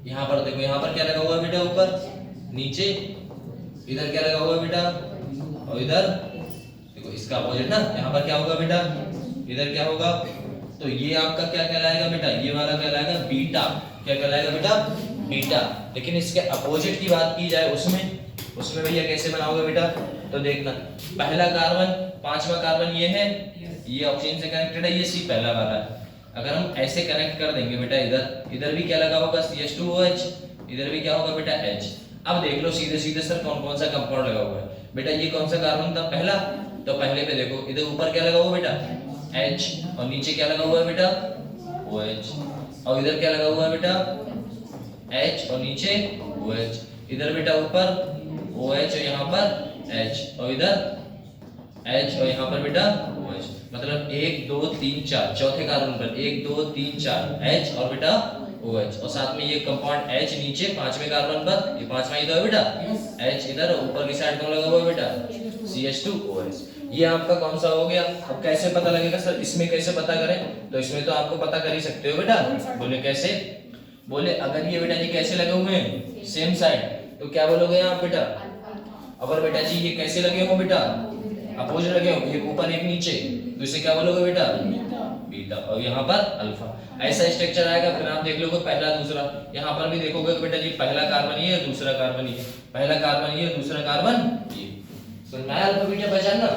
Speaker 1: यहाँ पर देखो यहाँ पर क्या लगा हुआ है बेटा, ऊपर नीचे, इधर क्या लगा हुआ है बेटा, और इधर देखो इसका अपोजिट ना, यहाँ पर क्या होगा बेटा, इधर क्या होगा, तो ये आपका क्या कहलाएगा बेटा, ये वाला कहलाएगा बीटा, क्या कहलाएगा बेटा बीटा। लेकिन इसके अपोजिट की बात की जाए उसमें भैया कैसे बनाओगे बेटा, तो देखना पहला कार्बन पांचवा कार्बन ये है, ये ऑक्सीजन से कनेक्टेड है, ये C पहला वाला है। अगर हम ऐसे कनेक्ट कर देंगे बेटा, इधर भी क्या लगा होगा CH2OH, इधर भी क्या होगा बेटा H। अब देख लो सीधे सीधे सर कौन कौन सा कंपाउंड लगा हुआ है बेटा, ये कौन सा कार्बन था पहला, तो पहले पे देखो इधर ऊपर क्या लगा हुआ बेटा H, और नीचे क्या लगा हुआ है बेटा OH, और इधर क्या लगा हुआ है बेटा H और नीचे OH, इधर बेटा ऊपर OH और यहाँ पर H, और इधर H और यहाँ पर बेटा OH, मतलब 1 2 3 4 चौथे कार्बन पर 1 2 3 4 H और बेटा OH, और साथ में ये कंपाउंड H नीचे पांचवें कार्बन पर, ये पांचवा ही तो है बेटा H, इधर ऊपर की साइड कौन लगा हुआ है बेटा CH2OH। ये आपका कौन सा हो गया। अब कैसे पता लगेगा सर, इसमें कैसे पता करें, तो इसमें तो आपको पता कर ही सकते हो बेटा। बोले कैसे, बोले अगर ये बेटा जी कैसे लगे हुए हैं सेम साइड, तो क्या बोलोगे आप बेटा, अगर बेटा जी ये कैसे लगे हो बेटा अपोजिट लगे हो, एक ऊपर एक नीचे, तो इसे क्या बोलोगे बेटा बीटा, और यहाँ पर अल्फा। ऐसा स्ट्रक्चर आएगा, फिर आप देख लोगे पहला दूसरा, यहाँ पर भी देखोगे बेटा जी पहला कार्बन ये है, दूसरा कार्बन ये, पहला कार्बन ये, दूसरा कार्बन ये, तो नया अल्फा बीटा पहचानना,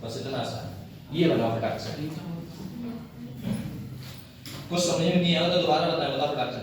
Speaker 1: बस इतना आसान। ये बनाओ फटाक से, कुछ समझ में नहीं आया तो दोबारा बताओ फटाक से।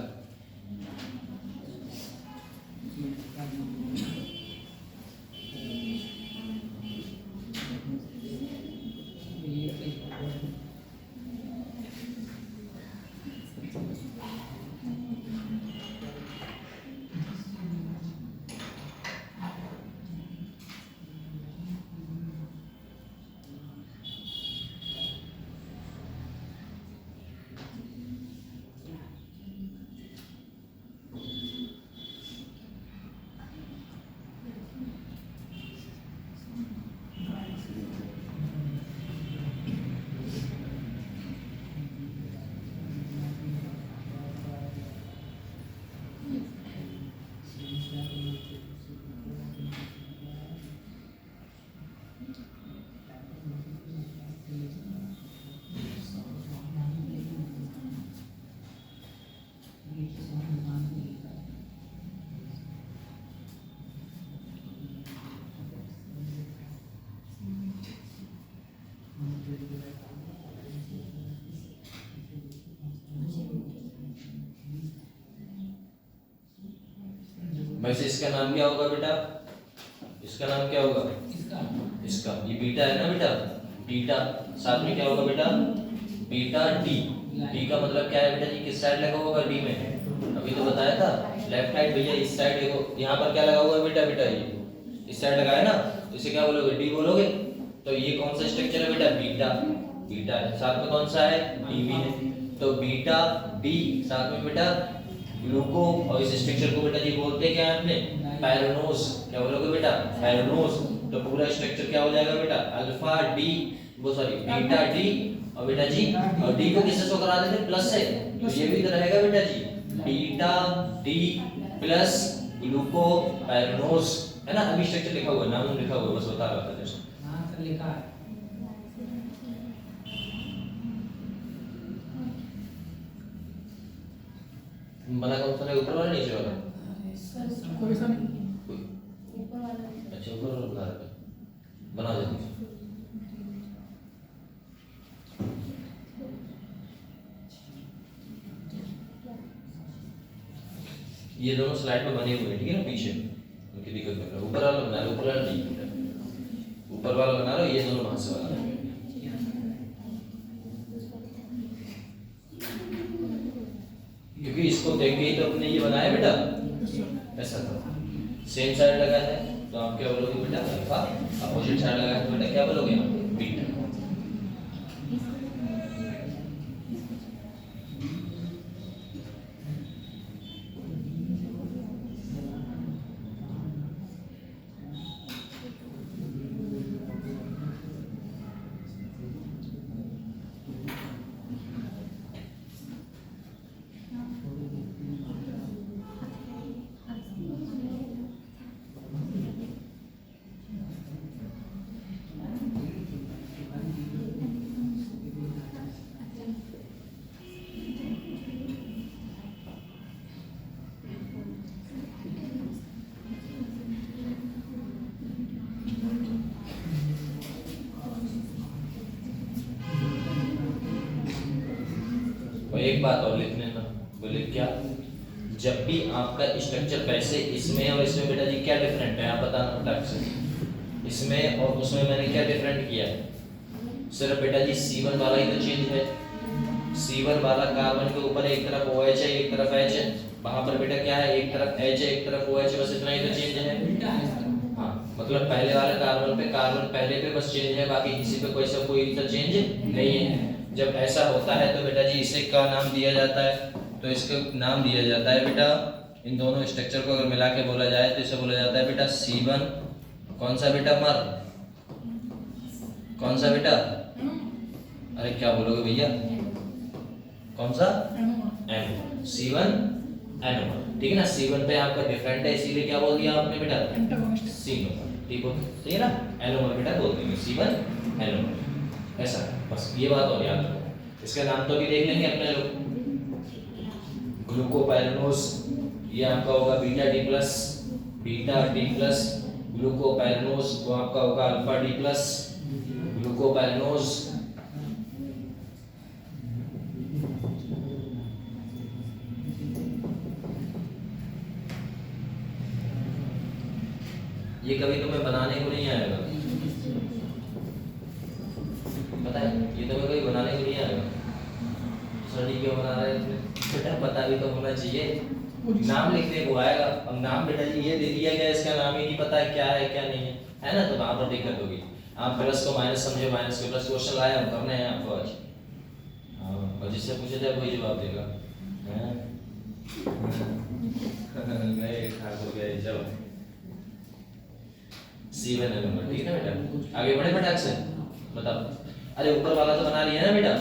Speaker 1: वैसे इसका नाम क्या होगा बेटा? इसका नाम क्या होगा?
Speaker 2: इसका
Speaker 1: इसका ये बीटा है ना बेटा, बीटा साथ में क्या होगा बेटा? Beta D. डी का मतलब क्या है बेटा जी? किस साइड लगा होगा डी में? अभी तो बताया था लेफ्ट साइड भैया, इस साइड देखो यहाँ पर क्या लगा हुआ है बेटा? बेटा ये इस साइड लगा है ना, तो इसे क्या बोलोगे? डी बोलोगे। तो ये कौन सा स्ट्रक्चर है बेटा? बीटा। बीटा है, साथ में कौन सा है? डी भी है। तो बीटा डी साथ में बेटा ग्लूको, और इस स्ट्रक्चर को बेटा जी बोलते क्या है अपने? पायरोनोज। क्या बोलोगे बेटा? पायरोनोज। तो पूरा स्ट्रक्चर क्या हो जाएगा बेटा? अल्फा डी, वो सॉरी बीटा डी, और बेटा जी और डी को किससे शो करा देते? प्लस से। तो ये भी तो रहेगा बेटा जी बीटा डी प्लस ग्लूको पायरोनोज, है ना? अभी स्ट्रक्चर लिखा हुआ है, नाम लिखा हुआ है, बस बता रहा था जस्ट।
Speaker 2: हाँ सर लिखा है।
Speaker 1: बना कौन सा है? ऊपर वाला नीचे वाला?
Speaker 2: कोई सा नहीं।
Speaker 1: अच्छा ऊपर वाला बना रहे, बना देते। ये दोनों स्लाइड पे बने हुए हैं, ठीक है ना? पीछे उनकी दिक्कत कर रहा है। ऊपर वाला बना लो, ऊपर वाला नहीं है, ऊपर वाला बना लो, ये दोनों वहां से बना लो। क्योंकि इसको देख के ही तो अपने ये बनाया बेटा, ऐसा था। सेम साइड लगा है तो आप क्या बोलोगे बेटा? अल्फा। अपोजिट साइड लगा है तो बेटा क्या बोलोगे आप? बीटा। और एक बात और लिख लेना, बोले क्या? जब भी आपका स्ट्रक्चर वैसे इसमें और इसमें बेटा जी क्या डिफरेंट है आप बताना फटाक से। इसमें और उसमें मैंने क्या डिफरेंट किया है? सिर्फ बेटा जी C1 वाला ही तो चेंज है। C1 वाला कार्बन के ऊपर एक तरफ OH है, एक तरफ H है। वहां पर बेटा क्या है? एक तरफ H है, एक तरफ OH है, बस इतना ही तो चेंज है।
Speaker 2: बीटा है सर।
Speaker 1: हाँ, मतलब पहले वाले कार्बन पे कार्बन पहले पे बस चेंज है, बाकी किसी पे कोई सा चेंज नहीं है। जब ऐसा होता है तो बेटा जी इसे क्या नाम दिया जाता है? तो इसका नाम दिया जाता है बेटा, इन दोनों स्ट्रक्चर को अगर मिला के बोला जाए तो इसे बोला जाता है बेटा C1। कौन सा बेटा मर? कौन सा बेटा? अरे क्या बोलोगे भैया? कौन सा? एन। C1 एनोमर, ठीक है ना? C1 पे आपका डिफरेंट है, इसीलिए क्या बोल दिया आपने बेटा?
Speaker 2: एंटागोनिस्ट।
Speaker 1: C-नोमर, ठीक है ना? एनोमर बेटा बोल देंगे, C1 एनोमर, ऐसा है। बस ये बात और याद रखो। इसका नाम तो भी देख लेंगे अपने लोग, ग्लूकोपाइरानोज। ये आपका होगा बीटा डी प्लस ग्लूकोपाइरानोज, वो आपका होगा अल्फा डी प्लस ग्लूकोपाइरानोज। ये कभी तुम्हें बनाने को नहीं आएगा, पता है? ये तुम्हें कभी बनाने को नहीं आएगा। स्टडी क्यों बना रहे हैं बेटा? पता भी तो होना चाहिए। नाम लिखने को आएगा, अब नाम बेटा जी ये दे दिया गया, इसका नाम ही नहीं पता है क्या है क्या नहीं है ना? तो वहां पर दिक्कत होगी। आप प्लस को माइनस समझे, माइनस को प्लस। क्वेश्चन लाया हम करने हैं आपको आज। हाँ, और जिससे पूछे जाए वही जवाब देगा। गए ठाकुर गए, चलो C1 है नंबर, ठीक है बेटा? आगे बढ़े फटाक से, बताओ। अरे ऊपर वाला तो बना लिया ना बेटा,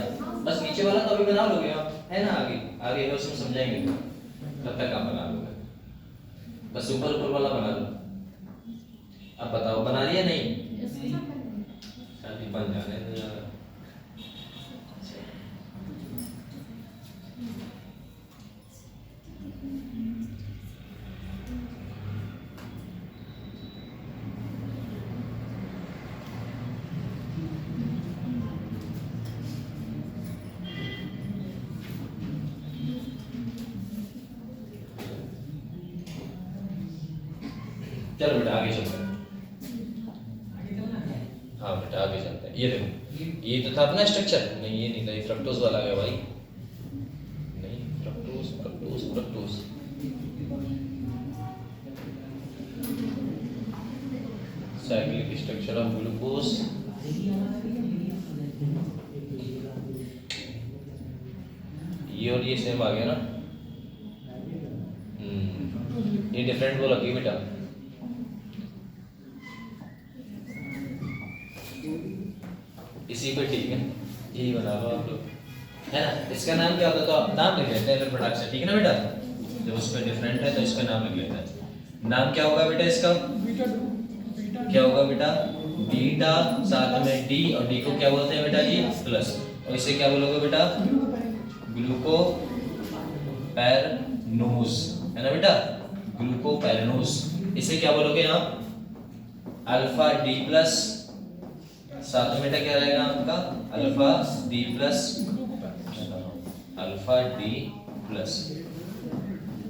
Speaker 1: बस नीचे वाला तो अभी बना लोगे आप, है ना? आगे आगे उसमें समझाएंगे, तब तक आप बना लोगे। बस ऊपर ऊपर वाला बना लो। अब बताओ बना लिया? नहीं शादी बन जाने दो यार। चलो बेटा आगे चलते हैं।
Speaker 2: आगे चलना है।
Speaker 1: हाँ बेटा आगे चलते हैं। ये देखो, ये तो था अपना स्ट्रक्चर, नहीं ये नहीं था, ये फ्रक्टोज वाला है भाई, नहीं fructose fructose fructose. Cyclic structure of glucose, ये और ये सेम आ गया ना। ये डिफरेंट वो लगी बेटा, इसी पे ठीक है, यही बना लो आप लोग, है ना। इसका नाम क्या होता है, तो नाम लिख लेते हैं फिर फटाक से, ठीक है ना बेटा। जब उस पर डिफरेंट है तो इसका नाम लिख लेते हैं। नाम क्या होगा बेटा इसका, क्या होगा बेटा, बीटा, साथ में डी, और डी को क्या बोलते हैं बेटा जी, प्लस, और इसे क्या बोलोगे बेटा, ग्लूको पैरनोज, है ना बेटा, ग्लूको पैरनोज। इसे क्या बोलोगे आप, अल्फा डी प्लस, साथ में बेटा क्या रहेगा आपका, alpha D plus, alpha D plus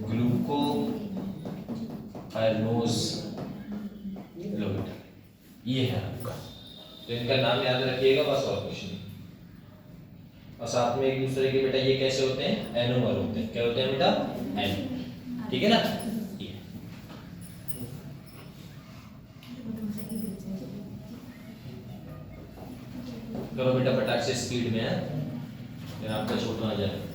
Speaker 1: glucopyranose. लो बेटा ये है आपका, तो इनका नाम याद रखिएगा बस, और कुछ नहीं। और साथ में एक दूसरे के बेटा ये कैसे होते हैं, एनोमर होते हैं, क्या होते हैं बेटा, एन, ठीक है ना। ये करो बेटा फटाक से स्पीड में है, फिर आपका छोट ना जाए।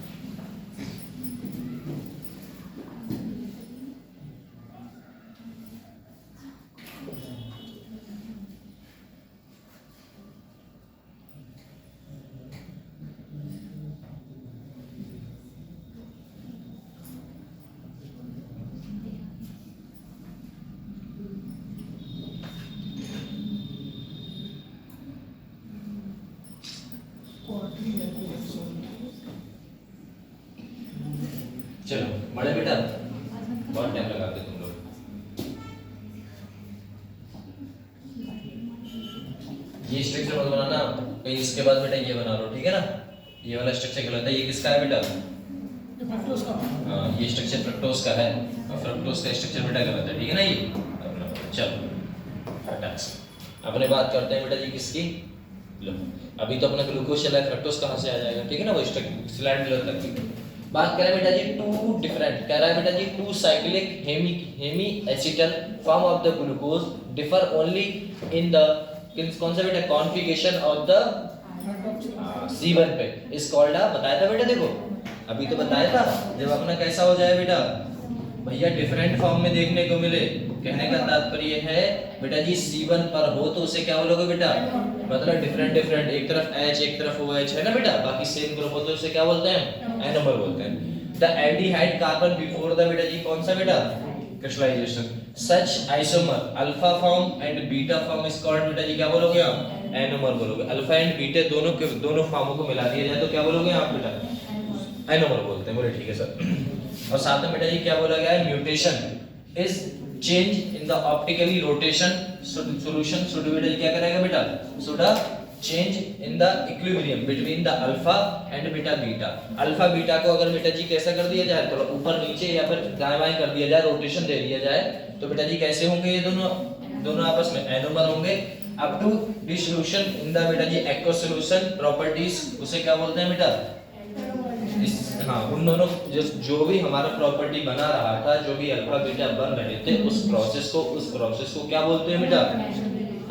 Speaker 1: चलो बड़े बेटा, बहुत टाइम लगाते तुम लोग। ये स्ट्रक्चर मत बनाना, कहीं इसके बाद बेटा ये बना लो, ठीक है ना। ये वाला स्ट्रक्चर गलत है, ये किसका है बेटा,
Speaker 2: ये फ्रक्टोज का।
Speaker 1: हाँ ये स्ट्रक्चर फ्रक्टोज का है, और फ्रक्टोज का स्ट्रक्चर बेटा गलत है, ठीक है ना। ये चलो फटाक से अपने बात करते हैं बेटा जी किसकी, लो अभी तो अपना ग्लूकोज चला है, फ्रक्टोज कहाँ से आ जाएगा, ठीक है ना। वो स्लाइड मिलर तक की बात करें बेटा जी, टू डिफरेंट कह रहा है बेटा जी, two cyclic hemiacetal form of the glucose differ only in the, कौन सा बेटा, कॉन्फ़िगरेशन ऑफ द C1 पे इज कॉल्ड, बताया था बेटा, देखो अभी तो बताया था, जब अपना कैसा हो जाए बेटा भैया, डिफरेंट फॉर्म में देखने को मिले, कहने का तात्पर्य है बेटा जी C1 पर हो तो उसे क्या बोलोगे बेटा, मतलब डिफरेंट डिफरेंट, एक तरफ H एक तरफ OH है ना बेटा, बाकी सेम ग्रुप हो तो उसे क्या बोलते हैं, एनोमर बोलते हैं। The aldehyde carbon before the बेटा जी कौन सा बेटा, crystallization, such isomer alpha form and beta form is called बेटा जी, क्या बोलोगे आप, एनोमर बोलोगे। अल्फा एंड बीटा दोनों फॉर्मों को मिला दिया जाए तो क्या बोलोगे आप बेटा, एनोमर बोलते हैं, बोले ठीक है सर। और साथ में बेटा जी क्या बोला गया है, mutation is change in the optically rotation solution should बेटा जी क्या करेगा बेटा, should change in the equilibrium between the alpha and बेटा बीटा। अल्फा बीटा को अगर बेटा जी कैसा कर दिया जाए, थोड़ा ऊपर नीचे या फिर दाएं बाएं कर दिया जाए, रोटेशन दे दिया जाए, तो बेटा जी कैसे होंगे ये दोनों आपस में, एनोमर होंगे। Up to dissolution in the बेटा जी एक्वस सॉल्यूशन प्रॉपर्टीज, उसे क्या बोलते हैं बेटा, हाँ उन दोनों जो भी हमारा प्रॉपर्टी बना रहा था, जो भी अल्फा बीटा बन रहे थे, उस प्रोसेस को क्या बोलते हैं बेटा,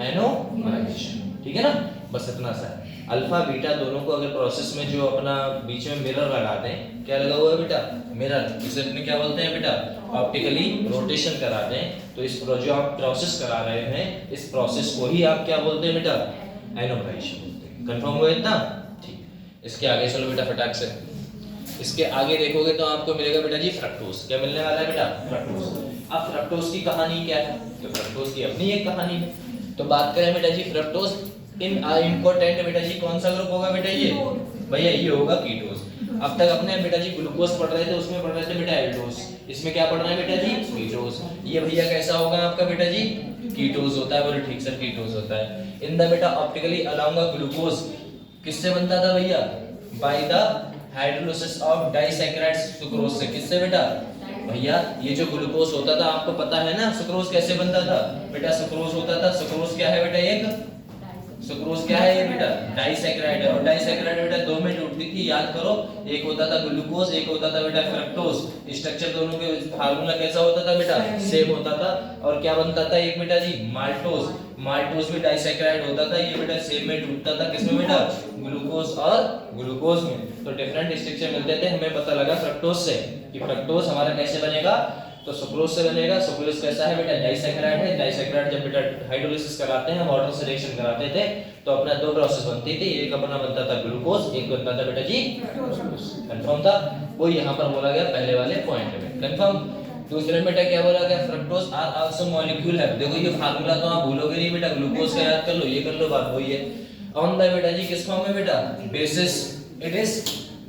Speaker 1: एनोमराइजेशन, ठीक है ना। बस इतना सा है, अल्फा बीटा दोनों को अगर प्रोसेस में जो अपना बीच में मिरर लगाते हैं, क्या लगा हुआ है बेटा, मिरर, इसे अपने क्या बोलते हैं बेटा, ऑप्टिकली रोटेशन कराते हैं, तो इस जो आप प्रोसेस करा रहे हैं, इस प्रोसेस को ही आप क्या बोलते हैं बेटा, एनोमराइजेशन बोलते हैं। कंफर्म हुआ इतना, ठीक। इसके आगे चलो बेटा फटाक से, इसके आगे देखोगे तो आपको मिलेगा बेटा जी फ्रक्टोज, क्या मिलने वाला है बेटा, फ्रक्टोज। अब फ्रक्टोज की कहानी क्या है, तो फ्रक्टोज की अपनी एक कहानी है। तो बात करें बेटा जी फ्रक्टोज इन इम्पोर्टेंट बेटा जी कौन सा ग्रुप होगा बेटा, ये भैया ये होगा कीटोज। अब तक अपने बेटा जी ग्लूकोज पढ़ रहे थे, उसमें पढ़ रहे थे बेटा एल्डोज, इसमें क्या पढ़ रहे हैं बेटा जी, कीटोज। ये भैया कैसा होगा आपका बेटा जी, कीटोज होता है, बोले ठीक सर कीटोज होता है। इन द बेटा ऑप्टिकली अलोंग ग्लूकोज किससे बनता था भैया, by the hydrolysis of disaccharide sucrose से, किससे बेटा, भैया ये जो ग्लूकोज होता था आपको पता है ना सुक्रोज कैसे बनता था बेटा। सुक्रोज होता था, सुक्रोज क्या है बेटा, एक सुक्रोज क्या है ये बेटा, डाइसैकेराइड है। और डाइसैकेराइड बेटा दो में टूटती थी, याद करो, एक होता था ग्लूकोज, एक होता था बेटा फ्रक्टोज। स्ट्रक्चर दोनों के फार्मूला कैसा होता था बेटा, सेम होता था। और क्या बनता था एक बेटा जी, माल्टोज। माल्टोज भी डाइसैकेराइड होता था, ये बेटा सेम में टूटता था, किसमें बेटा, ग्लूकोज और ग्लूकोज में। तो डिफरेंट स्ट्रक्चर मिलते थे। हमें पता लगा फ्रक्टोज से कि फ्रक्टोज हमारा कैसे बनेगा, तो सुक्रोज से बनेगा। सुक्रोज कैसा है बेटा, डाइसैकेराइड है। डाइसैकेराइड जब बेटा हाइड्रोलिसिस कराते हैं, वाटर से रिएक्शन कराते थे, तो अपना दो प्रोसेस बनती थी, एक अपना बनता था ग्लूकोज, एक बनता था बेटा जी कंफर्म था। वो यहाँ पर बोला गया पहले वाले पॉइंट में कंफर्म। दूसरे में बेटा क्या बोला गया, फ्रक्टोज आर आल्सो मॉलिक्यूल है। देखो ये फार्मूला तो आप भूलोगे नहीं बेटा, ग्लूकोज का याद कर लो, ये कर लो, बात वही है। ऑन द बेटा जी किस फॉर्म में बेटा, basis it is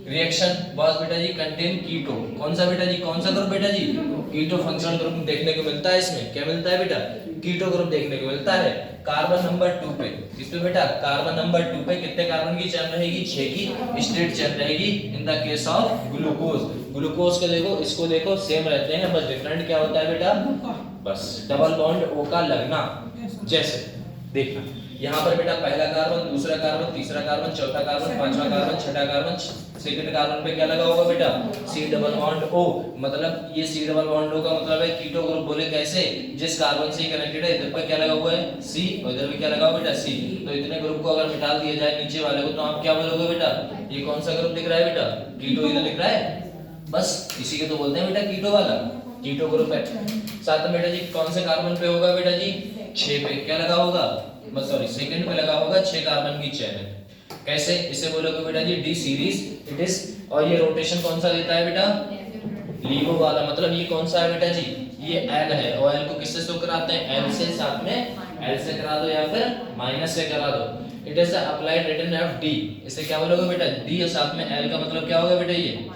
Speaker 1: reaction was बेटा जी कंटेन कीटो। कौन सा बेटा जी, कौन सा ग्रुप बेटा जी, कीटो फंक्शनल ग्रुप देखने को मिलता है इसमें। क्या मिलता है बेटा, कीटो ग्रुप देखने को मिलता है। कार्बन नंबर 2 पे, किस पे बेटा, कार्बन नंबर 2 पे कितने कार्बन की चेन रहेगी, 6 की स्ट्रेट चेन रहेगी in the case of glucose. Glucose को देखो, इसको देखो, सेम रहते हैं, बस डिफरेंट क्या होता है बेटा, बस डबल बॉन्ड ओ का लगना। जैसे देखना यहाँ पर बेटा पहला कार्बन, दूसरा कार्बन, तीसरा कार्बन, चौथा कार्बन, पांचवा कार्बन, छठा कार्बन, सेकंड कार्बन पे क्या लगा होगा बेटा, सी डबल बॉन्ड ओ। मतलब ये सी डबल बॉन्ड ओ का मतलब है कीटो ग्रुप। बोले कैसे, जिस कार्बन से कनेक्टेड है, इधर पर क्या लगा हुआ है सी, और इधर भी क्या लगा हुआ बेटा सी। तो इतने ग्रुप को अगर मिटा दिया जाए नीचे वाले को, तो आप क्या बोलोगे बेटा, ये कौन सा ग्रुप दिख रहा है बेटा, कीटो इधर लिख रहा है, बस इसी के तो बोलते हैं बेटा कीटो वाला, कीटो ग्रुप है। साथ में बेटा जी कौन से कार्बन पे होगा बेटा जी, 6 पे क्या लगा होगा, बस सॉरी सेकंड पे लगा होगा 6 कार्बन की चेन है। कैसे, इसे बोलोगे बेटा G D series it is. और ये रोटेशन कौन सा देता है बेटा, लीवो वाला। मतलब ये कौन सा है बेटा जी, ये एल है, और एल को किससे शो कराते हैं, एल से, साथ में एल से करा दो या फिर माइनस से करा दो। It is the applied return of D. इसे क्या बोलोगे बेटा, डी और साथ में एल का मतलब क्या होगा बेटा, ये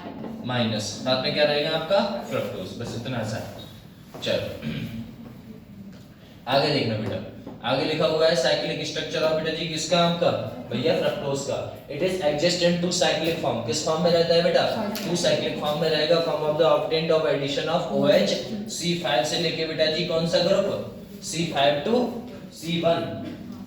Speaker 1: माइनस, साथ में क्या रहेगा आपका फ्रक्टोज। बस इतना सा है। चलो आगे देखना बेटा, आगे लिखा हुआ है साइक्लिक स्ट्रक्चर ऑफ बेटा जी किसका, आपका भैया फ्रक्टोज का। It is exist in two cyclic form. किस फॉर्म में रहता है बेटा, टू साइक्लिक फॉर्म में रहेगा। Form of the obtained of addition of OH C5 से लेके बेटा जी कौन सा group, C5 to C1,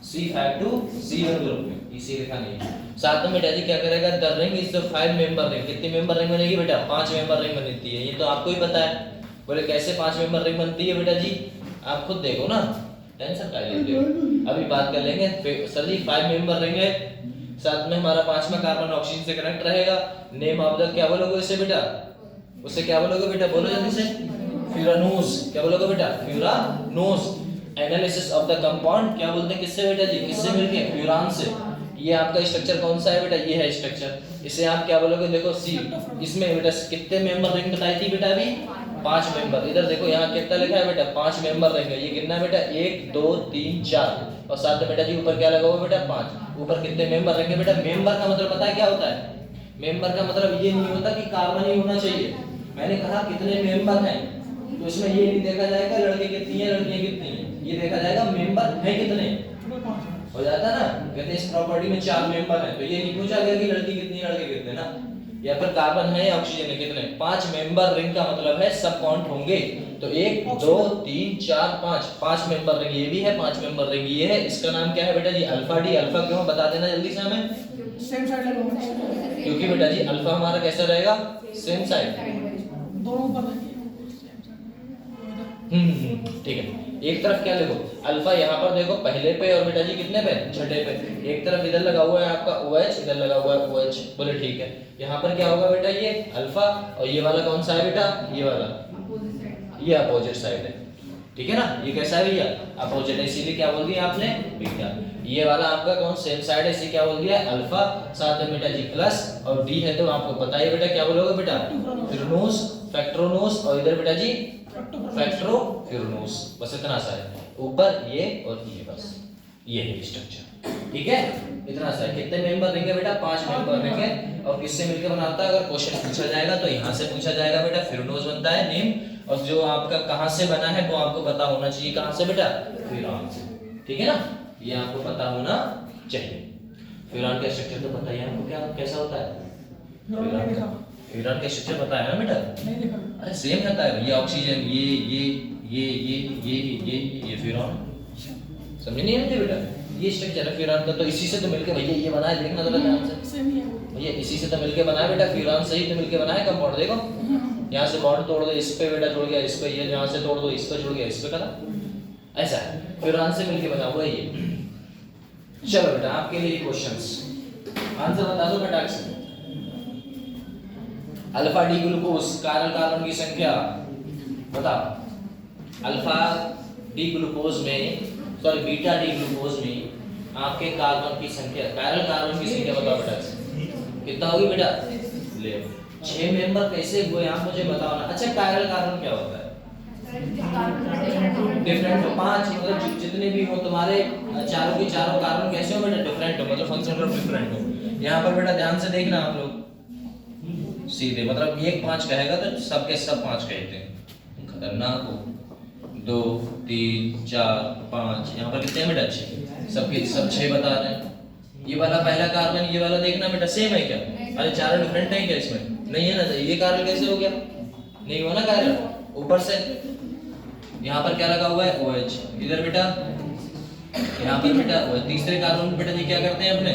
Speaker 1: C5 to C1 group में, इसी लिखा नहीं है। साथ में बेटा जी क्या करेगा, the ring is the 5 member ring. कितनी मेंबर रिंग बनेगी बेटा, 5 मेंबर रिंग बनती है। ये तो आपको ही पता है। बोले कैसे 5 मेंबर रिंग बनती है बेटा जी, आप खुद देखो ना, टेंशन का लेते हो, अभी बात कर लेंगे। सर जी 5 मेंबर रिंग है, साथ में हमारा 5वां कार्बन ऑक्सीजन से कनेक्ट रहेगा। नेम ऑफ द क्या बोलोगे इसे बेटा, उसे क्या बोलोगे बेटा, बोलो जल्दी से, फ्यूरानोस। क्या बोलोगे बेटा, फ्यूरानोस। एनालिसिस ऑफ द कंपाउंड क्या बोलते हैं, किससे बेटा जी, किससे मिलके, फ्यूरान से। ये आपका स्ट्रक्चर कौन सा है बेटा, ये है स्ट्रक्चर। इसे आप क्या बोलोगे, देखो सी। इसमें बेटा कितने मेंबर रिंग बताई थी बेटा अभी, 5 मेंबर। इधर देखो यहाँ कितना लिखा है बेटा, 5 मेंबर रहेंगे। ये कितना है बेटा, 1 2 3 4, और साथ में बेटा जी ऊपर क्या लगा हुआ बेटा, 5। ऊपर कितने मेंबर रहेंगे बेटा, मेंबर का मतलब पता है क्या होता है, मेंबर का मतलब ये नहीं होता कि कार्बन ही होना चाहिए। मैंने कहा कितने मेंबर हैं, तो इसमें ये नहीं देखा जाएगा लड़के कितनी है लड़कियां कितनी है, ये देखा जाएगा मेंबर है कितने, हो जाता ना। कहते इस प्रॉपर्टी में 4 मेंबर हैं, तो ये नहीं पूछा गया कि लड़की कितनी लड़के कितने ना, या फिर कार्बन है या ऑक्सीजन है कितने। 5 मेंबर रिंग का मतलब है सब काउंट होंगे, तो 1 2 3 4 5, 5 मेंबर रिंग ये भी है, 5 मेंबर रिंग ये है। इसका नाम क्या है बेटा जी, अल्फा डी। अल्फा क्यों बता देना जल्दी से हमें,
Speaker 2: सेम साइड लगेगा,
Speaker 1: क्योंकि बेटा जी अल्फा हमारा कैसा रहेगा, सेम साइड,
Speaker 2: दोनों ऊपर रहेंगे।
Speaker 1: ठीक है। एक तरफ क्या देखो, अल्फा यहाँ पर देखो पहले पे, और बेटा जी कितने पे, छठे पे। एक तरफ इधर लगा हुआ है आपका OH, इधर लगा हुआ है OH। बोले ठीक है। यहाँ पर क्या होगा बेटा, ये अल्फा, और ये वाला कौन सा है बेटा, ये वाला, ये अपोजिट साइड है। ठीक है ना, ये कैसा है भैया, अपोजिट है, इसीलिए क्या बोल दिया आपने, बीटा। ये वाला आपका कौन सेम साइड है, इसे क्या बोल दिया, अल्फा। साथ में बेटा जी प्लस, और डी है तो आपको पता ही बेटा क्या बोलोगे बेटा, फ्यूरानोस, फैक्ट्रोनोस, और इधर बेटा जी फैक्ट्रोफ्यूरानोस। बस इतना सा है, ऊपर ये और ये, बस ये है स्ट्रक्चर। ठीक है, इतना सा है। कितने मेंबर रहेंगे बेटा, 5 मेंबर रहेंगे। और किससे मिलकर बनाता है, अगर क्वेश्चन पूछा जाएगा तो यहाँ से पूछा जाएगा बेटा, फ्यूरानोस बनता है नेम। और जो आपका कहाँ से बना है वो आपको पता होना चाहिए, कहाँ से बेटा, फ्यूरान से। ठीक है ना, ये आपको पता होना चाहिए। फ्यूरान का स्ट्रक्चर तो पता ही है आपको, क्या कैसा होता है फ्यूरान का। फ्यूरॉन का स्ट्रक्चर बताया ना बेटा?
Speaker 2: नहीं देखा।
Speaker 1: अरे सेम रहता है ये ऑक्सीजन ये फ्यूरॉन, समझ नहीं आती बेटा? ये स्ट्रक्चर है फ्यूरॉन का, तो इसी से तो मिलके भैया ये बना है, देखना जरा ध्यान से
Speaker 2: सेम ही है।
Speaker 1: भैया, इसी से तो मिलके बना है बेटा, फ्यूरॉन से ही तो मिलके बना है कंपाउंड। देखो यहाँ से बॉन्ड तोड़ दो, इस पे बेटा जुड़ गया, इस पे, ये यहाँ से तोड़ दो, इस पे जुड़ गया, इस पे करा, ऐसा है फ्यूरॉन से मिलके बना हुआ है ये। चलो बेटा आपके लिए क्वेश्चंस, आंसर बता दो बेटा। Alpha D glucose chiral carbon की संख्या बताओ। अल्फा डी ग्लूकोज में, सॉरी बीटा डी ग्लूकोज में आपके कार्बन की संख्या, कायरल कार्बन की संख्या बताओ बेटा, कितना होगी बेटा? ले 6 मेंबर कैसे हुए आप मुझे बताओ ना। अच्छा कायरल कार्बन क्या होता है? डिफरेंट हो, 5 मतलब जितने भी हो तुम्हारे चारों के चारों कार्बन कैसे हो बेटा? डिफरेंट हो, मतलब फंक्शन ऑफ डिफरेंट हो। यहाँ पर बेटा ध्यान से देखना आप लोग, सीधे मतलब 1 5 कहेगा तो सबके सब 5 कहते हैं, खतरनाक हो। 2 3 4 5, यहाँ पर कितने बेटा? 6, सबके सब 6 बता रहे हैं। ये वाला पहला कार्बन, ये वाला देखना बेटा सेम है क्या? अरे चारों डिफरेंट है क्या इसमें? नहीं है ना, तो ये कार्बन कैसे हो गया? नहीं हुआ ना कार्बन। ऊपर से यहाँ पर क्या लगा हुआ है? OH। इधर बेटा यहाँ पर बेटा तीसरे कार्बन बेटा जी क्या करते हैं अपने?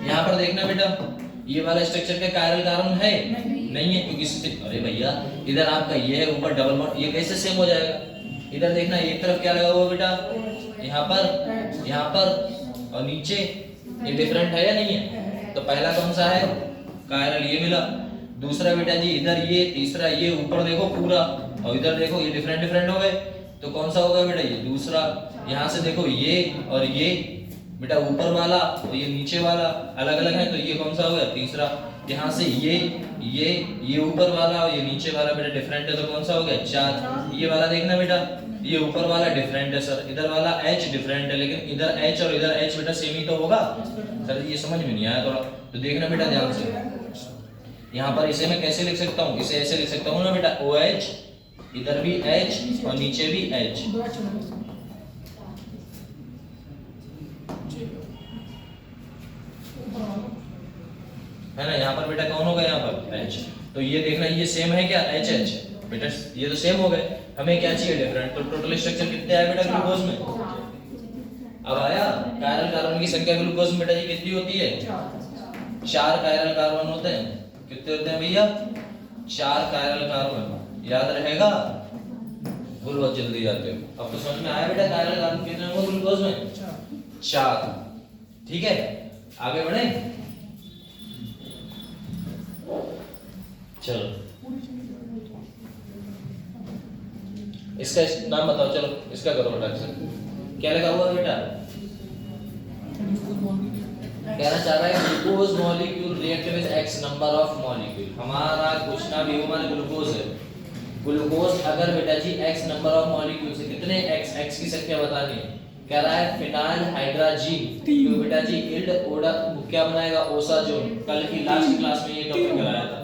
Speaker 1: यहाँ पर देखना बेटा, ये वाला स्ट्रक्चर का कायरल कार्बन है? नहीं है, क्योंकि अरे भैया इधर आपका ये है ऊपर डबल बॉन्ड, ये कैसे सेम हो जाएगा? इधर देखना एक तरफ क्या लगा हुआ बेटा? यहाँ पर और नीचे, ये डिफरेंट है या नहीं है? तो पहला कौन सा है? कायरल, ये मिला। दूसरा बेटा जी इधर ये, तीसरा ये, ऊपर देखो पूरा और इधर देखो ये डिफरेंट डिफरेंट हो गए, तो कौन सा होगा बेटा? ये दूसरा। यहाँ से देखो ये और ये बेटा ऊपर वाला और ये नीचे वाला अलग अलग है, तो ये कौन सा हो गया? तीसरा। यहाँ से ये ऊपर वाला और ये नीचे वाला बेटा डिफरेंट है, तो कौन सा हो गया? 4। ये वाला देखना बेटा, ये ऊपर वाला डिफरेंट है सर, इधर वाला H डिफरेंट है, लेकिन इधर H और इधर H बेटा सेम ही तो होगा सर। ये समझ में नहीं आया थोड़ा, तो देखना बेटा ध्यान से। यहाँ पर इसे मैं कैसे लिख सकता हूँ? इसे ऐसे लिख सकता हूँ ना बेटा, OH, इधर भी H और नीचे भी H। है ना, यहाँ पर बेटा कौन होगा? यहाँ पर H। तो ये देखना, ये सेम है क्या? HH बेटा, ये तो सेम हो गए। हमें क्या चाहिए? डिफरेंट। तो टोटल स्ट्रक्चर कितने आए बेटा ग्लूकोज में? अब आया। कायरल कार्बन की संख्या ग्लूकोज में बेटा जी कितनी होती है? 4 कायरल कार्बन होते हैं। कितने होते हैं भैया? 4 कायरल कार्बन। याद रहेगा? भूल बहुत जल्दी जाते हो। अब तो समझ में आया बेटा कायरल कार्बन कितने होंगे ग्लूकोज में? 4। ठीक है, आगे बढ़े। चलो इसका नाम बताओ, चलो इसका करो बेटा। क्या लगा हुआ बेटा? कहना चाह रहा है glucose molecule react with x number of molecule. हमारा कुछ ना भी हमारा ग्लूकोज है। ग्लूकोज अगर बेटा जी x नंबर ऑफ मॉलिक्यूल से कितने x की संख्या बतानी है। कह रहा है फिनाइल हाइड्राजीन, तो बेटा जी इल्ड ओडा क्या बनाएगा? ओसाजोन। कल की लास्ट क्लास में ये टॉपिक कराया था,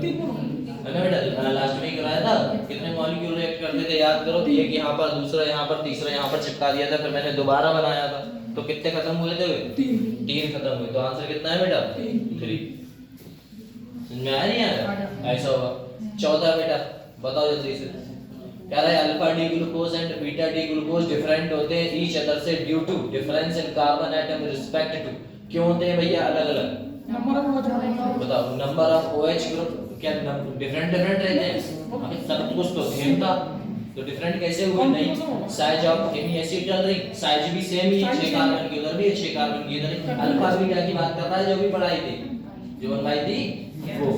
Speaker 1: है ना बेटा? लास्ट में ही कराया था। कितने मॉलिक्यूल रिएक्ट करते थे याद करो। एक यहाँ पर, दूसरा यहाँ पर, तीसरा यहाँ पर चिपका दिया था, फिर मैंने दोबारा बनाया था, तो कितने खत्म हुए थे? 3 खत्म हुए। तो आंसर कितना है बेटा? 3। समझ में आया नहीं आया? ऐसा होगा। 14 बेटा बताओ जल्दी से। कह रहा है alpha D glucose and beta D glucose different होते हैं ईच अदर से due to difference in carbon atom respect to. क्यों होते हैं भैया अलग अलग?
Speaker 2: नंबर ऑफ OH
Speaker 1: बताओ। नंबर ऑफ OH ग्रुप क्या डिफरेंट रहते हैं? सब कुछ तो सेम था, तो डिफरेंट कैसे हुए? नहीं, साइज ऑफ एमी एसिड चल रही, साइज भी सेम ही है, 6 कार्बन की उधर भी है, 6 कार्बन की इधर। अल्फा बीटा की बात कर रहा है जो भी पढ़ाई थी, जो बनवाई थी वो।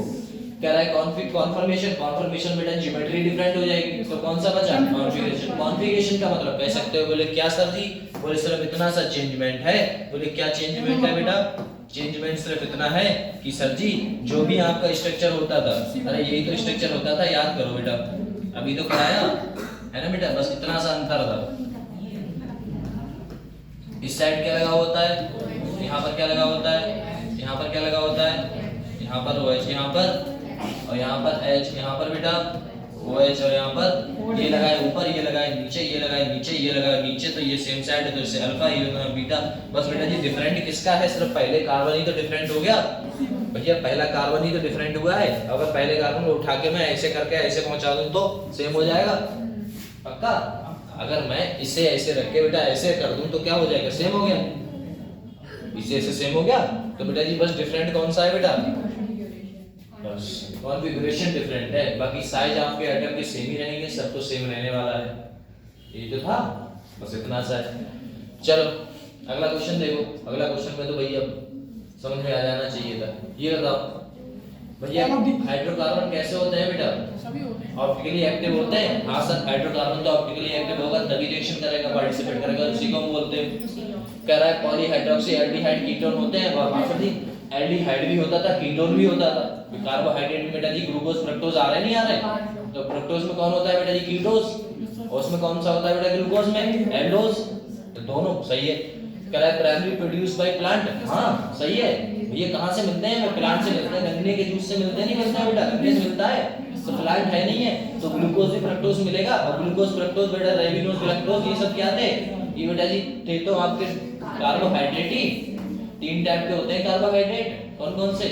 Speaker 1: कह रहा है कॉन्फर्मेशन बेटा ज्योमेट्री डिफरेंट हो जाएगी, तो कौन सा बचा? कॉन्फिगरेशन। कॉन्फिगरेशन का मतलब कह सकते हो, बोले क्या सर जी? बोले सिर्फ इतना सा चेंजमेंट है। बोले क्या चेंजमेंट है बेटा? चेंजमेंट सिर्फ इतना है कि सर जी जो भी आपका स्ट्रक्चर होता था, अरे यही तो स्ट्रक्चर होता था, याद करो बेटा, अभी तो कराया है ना बेटा, बस इतना सा अंतर था। इस साइड क्या लगा होता है, यहाँ पर क्या लगा होता है, यहाँ पर क्या लगा होता है, यहाँ पर OH यहाँ पर, और यहाँ पर H यहाँ पर बेटा OH और यहाँ पर ये लगाए ऊपर, ये लगाए नीचे, ये लगाए नीचे, ये लगाए नीचे, तो ये सेम साइड है तो इससे अल्फा, ये बीटा। बस बेटा जी डिफरेंट किसका है, सिर्फ पहले कार्बन ही तो डिफरेंट हो गया भैया, पहला कार्बन ही तो डिफरेंट हुआ है। अगर पहले कार्बन को उठा के मैं ऐसे करके ऐसे पहुंचा दूं तो सेम हो जाएगा पक्का। अगर मैं इसे ऐसे रख के बेटा ऐसे कर दूं तो क्या हो जाएगा, सेम हो गया, इसे ऐसे सेम हो गया। तो बेटा जी बस डिफरेंट कौन सा है बेटा, बस कॉन्फ़िगरेशन डिफरेंट है, बाकी साइज आपके एटम के सेम ही रहेंगे, सब तो सेम रहने वाला है। ये तो था, बस इतना सा है। चलो अगला क्वेश्चन देखो, अगला क्वेश्चन में तो भैया समझ में आ जाना चाहिए था। ये बताओ भैया हाइड्रोकार्बन कैसे होते हैं बेटा,
Speaker 2: सभी होते हैं
Speaker 1: ऑप्टिकली एक्टिव होते हैं। हाँ सर, हाइड्रोकार्बन तो ऑप्टिकली एक्टिव होगा तभी रिएक्शन करेगा, पार्टिसिपेट करेगा, उसी को हम बोलते हैं। कह रहा है पॉलीहाइड्रोक्सी एल्डिहाइड कीटोन होते हैं, माफ दी एल्डिहाइड भी होता था, कीटोन भी होता था। कार्बोहाइड्रेट में बेटा जी ग्लूकोज फ्रक्टोज आ रहे नहीं आ रहे, तो फ्रक्टोज में कौन होता है बेटा जी, कीटोज, और उसमें कौन सा होता है बेटा ग्लूकोज में, एल्डोज। तो दोनों सही है। कह रहा है प्राइमरी प्रोड्यूस बाय प्लांट, हाँ सही है। ये कहाँ से मिलते हैं, प्लांट से मिलते हैं, गन्ने के जूस से मिलते हैं, नहीं मिलते हैं बेटा, गन्ने से मिलता है, तो प्लांट है नहीं है तो ग्लूकोज भी फ्रक्टोज मिलेगा। और ग्लूकोज फ्रक्टोज बेटा रेविनोज फ्रक्टोज ये सब क्या थे, ये बेटा जी थे तो आपके कार्बोहाइड्रेट ही। 3 टाइप के होते हैं कार्बोहाइड्रेट, कौन कौन से,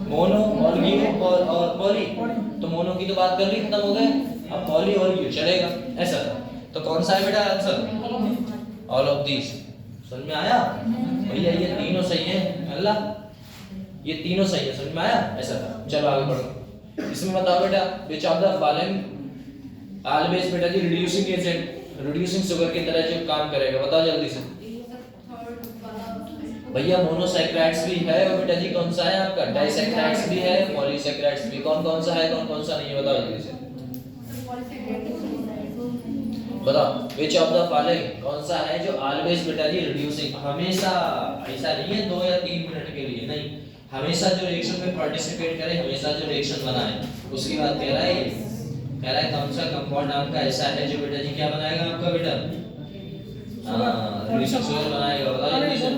Speaker 1: मोनो और न्यू और पॉली। तो मोनो की तो बात कर ली, खत्म हो गए, अब पॉली और न्यू चलेगा ऐसा। तो कौन सा है बेटा आंसर, ऑल ऑफ दीस। समझ में आया भैया, ये तीनों सही है, अल्लाह ये तीनों सही है, समझ में आया ऐसा था। चलो आगे बढ़ो, इसमें बताओ बेटा which of the following always बेटा जी रिड्यूसिंग एजेंट, रिड्यूसिंग शुगर की तरह जो काम करेगा, बताओ जल्दी से भैया। मोनोसैकेराइड्स भी है और बेटा जी कौन सा है आपका, डाइसैकेराइड्स भी है, पॉलीसैकेराइड्स भी। कौन कौन सा है, कौन कौन सा नहीं है, बताओ जल्दी से बताओ। विच ऑफ द फॉलोइंग कौन सा है जो ऑलवेज बेटा जी रिड्यूसिंग, हमेशा, ऐसा नहीं है 2 या 3 मिनट के लिए, नहीं, हमेशा जो रिएक्शन में पार्टिसिपेट करे, हमेशा जो रिएक्शन बनाए, उसकी बात कह रहा है। कह रहा है कौन सा कंपाउंड आपका ऐसा है जो बेटा जी क्या बनाएगा आपका बेटा, हां रिएक्शन शुगर बनाएगा, बताओ जल्दी से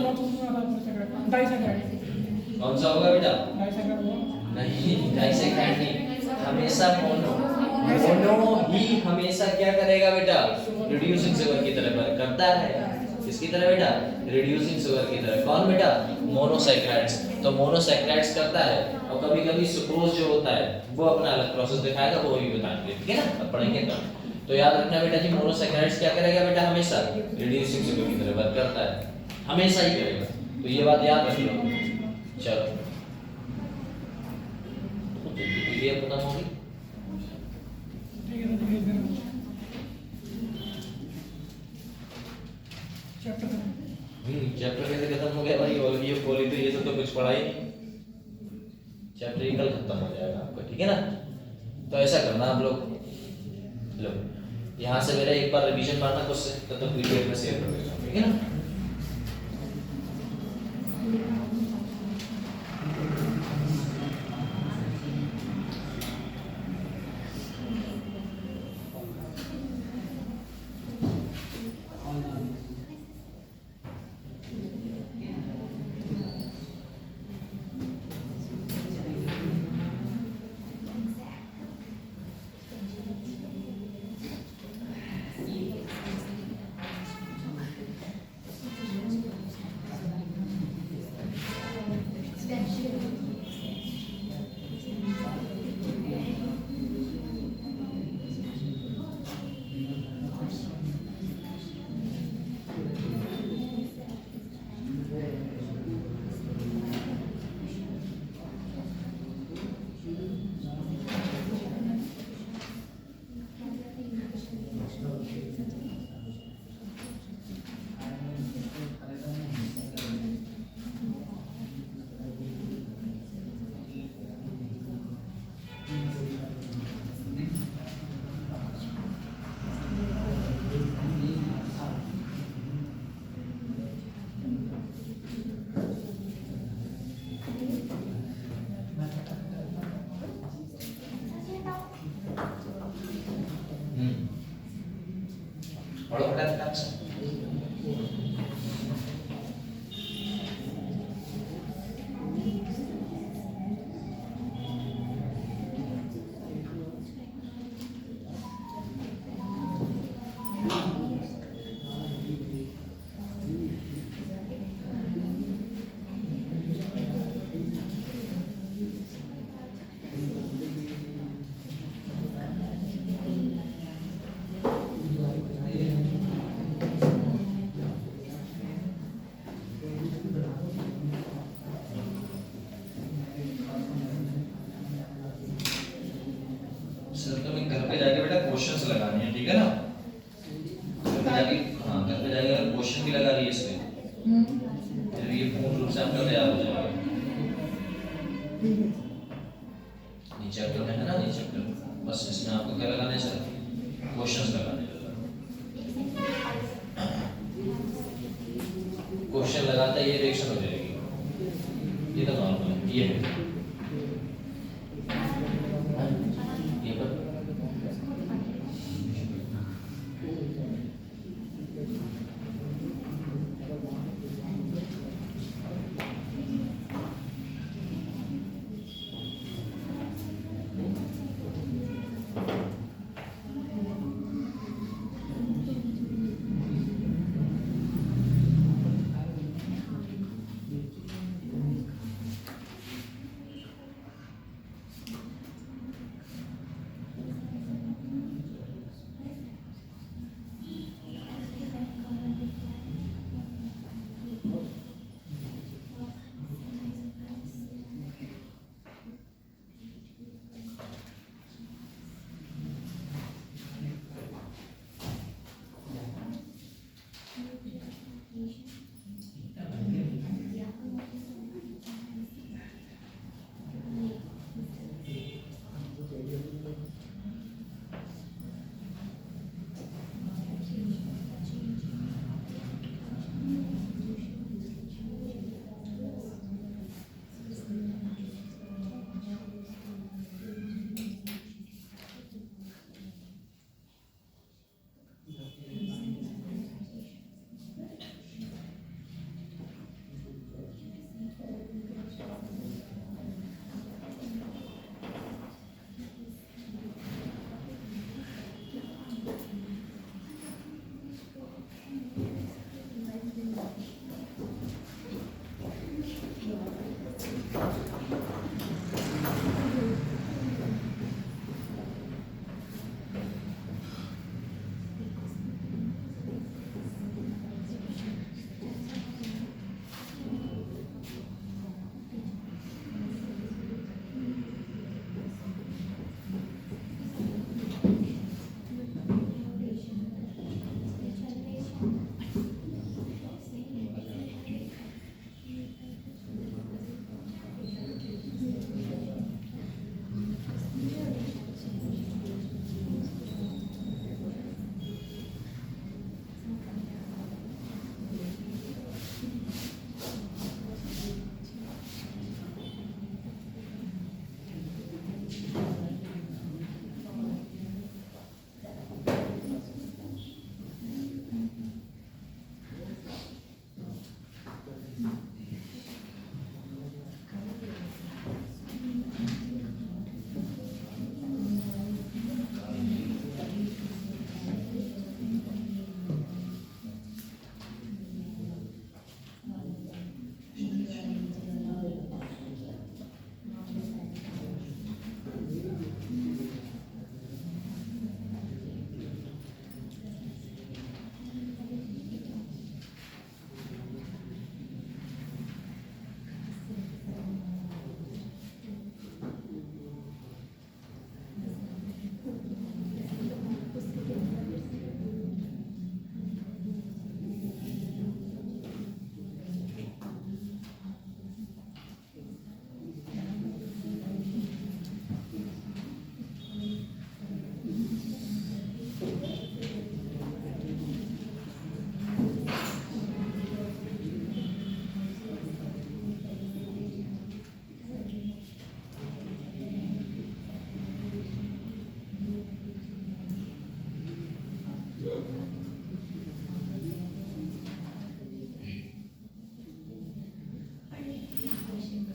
Speaker 1: कौन सा होगा बेटा, नहीं डाइसैकेराइड नहीं, हमेशा मोनो, मोनो ही हमेशा क्या करेगा बेटा, रिड्यूसिंग शुगर की तरह वर्क करता है। किसकी तरह बेटा, रिड्यूसिंग शुगर की तरह। कौन बेटा, मोनोसैकेराइड्स। तो मोनोसैकेराइड्स करता है, और कभी कभी सुक्रोज जो होता है वो अपना अलग प्रोसेस दिखाएगा, वो भी बताएंगे, ठीक है ना, अब पढ़ेंगे तब। तो याद रखना बेटा जी, मोनोसैकेराइड्स क्या करेगा बेटा, हमेशा रिड्यूसिंग शुगर की तरह वर्क करता है, हमेशा ही करेगा, तो ये बात याद रख लो। चलो तो जल्दी पीडीएफ खत्म होगी। चैप्टर कैसे खत्म हो गया भाई, और ये पॉली तो ये सब तो कुछ पढ़ा ही नहीं, चैप्टर ही कल खत्म हो जाएगा आपका, ठीक है ना। तो ऐसा करना आप लोग, लो यहाँ से मेरा एक बार रिवीजन मारना कुछ से, तब तक पीडीएफ में शेयर कर देना, ठीक है ना। पढ़ो फटाफट से। क्वेश्चंस लगाने हैं, ठीक है ना। घर पे जाके, हाँ घर पे जाके अगर क्वेश्चन भी लगा रही है इसमें तो ये पूर्ण रूप से आपका तैयार हो जाएगा। नीचे चैप्टर में है ना, नीचे चैप्टर, बस इसमें आपको क्या लगाना है सर, क्वेश्चंस लगाने हैं। क्वेश्चन लगाता है ये रिएक्शन हो जाएगी, ये तो नॉर्मल है, ये है ये पर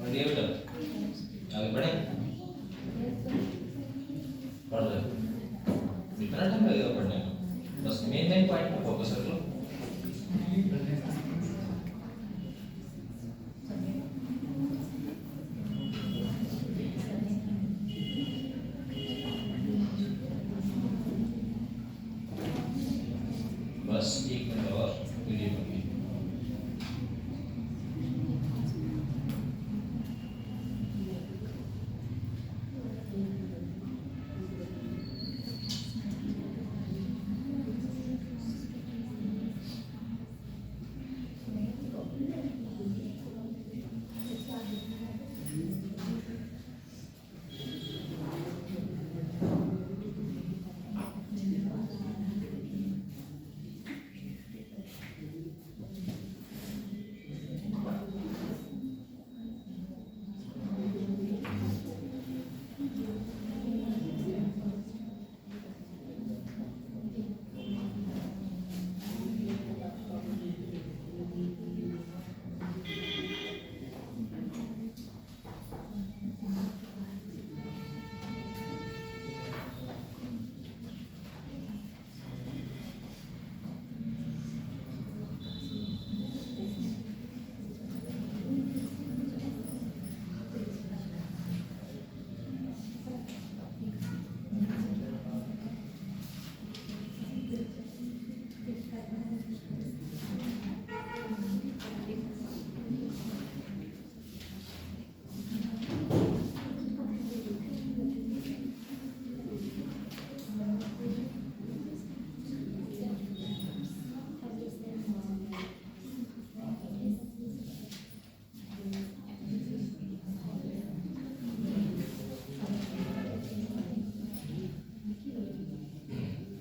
Speaker 1: बढ़िया बेटा, आगे बढ़े, पढ़ रहे हो, इतना टाइम लगेगा पढ़ने में, बस मेन मेन पॉइंट पे फोकस कर लो। बस एक मिनट और वीडियो बनी।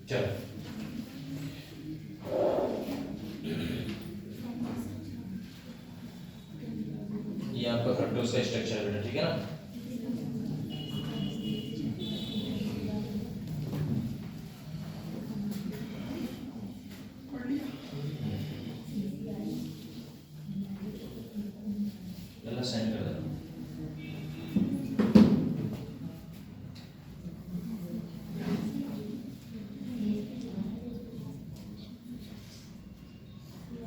Speaker 1: चलो ये आपका फ्रक्टोज का स्ट्रक्चर है बेटा, ठीक है ना। चलो सेंड कर दो।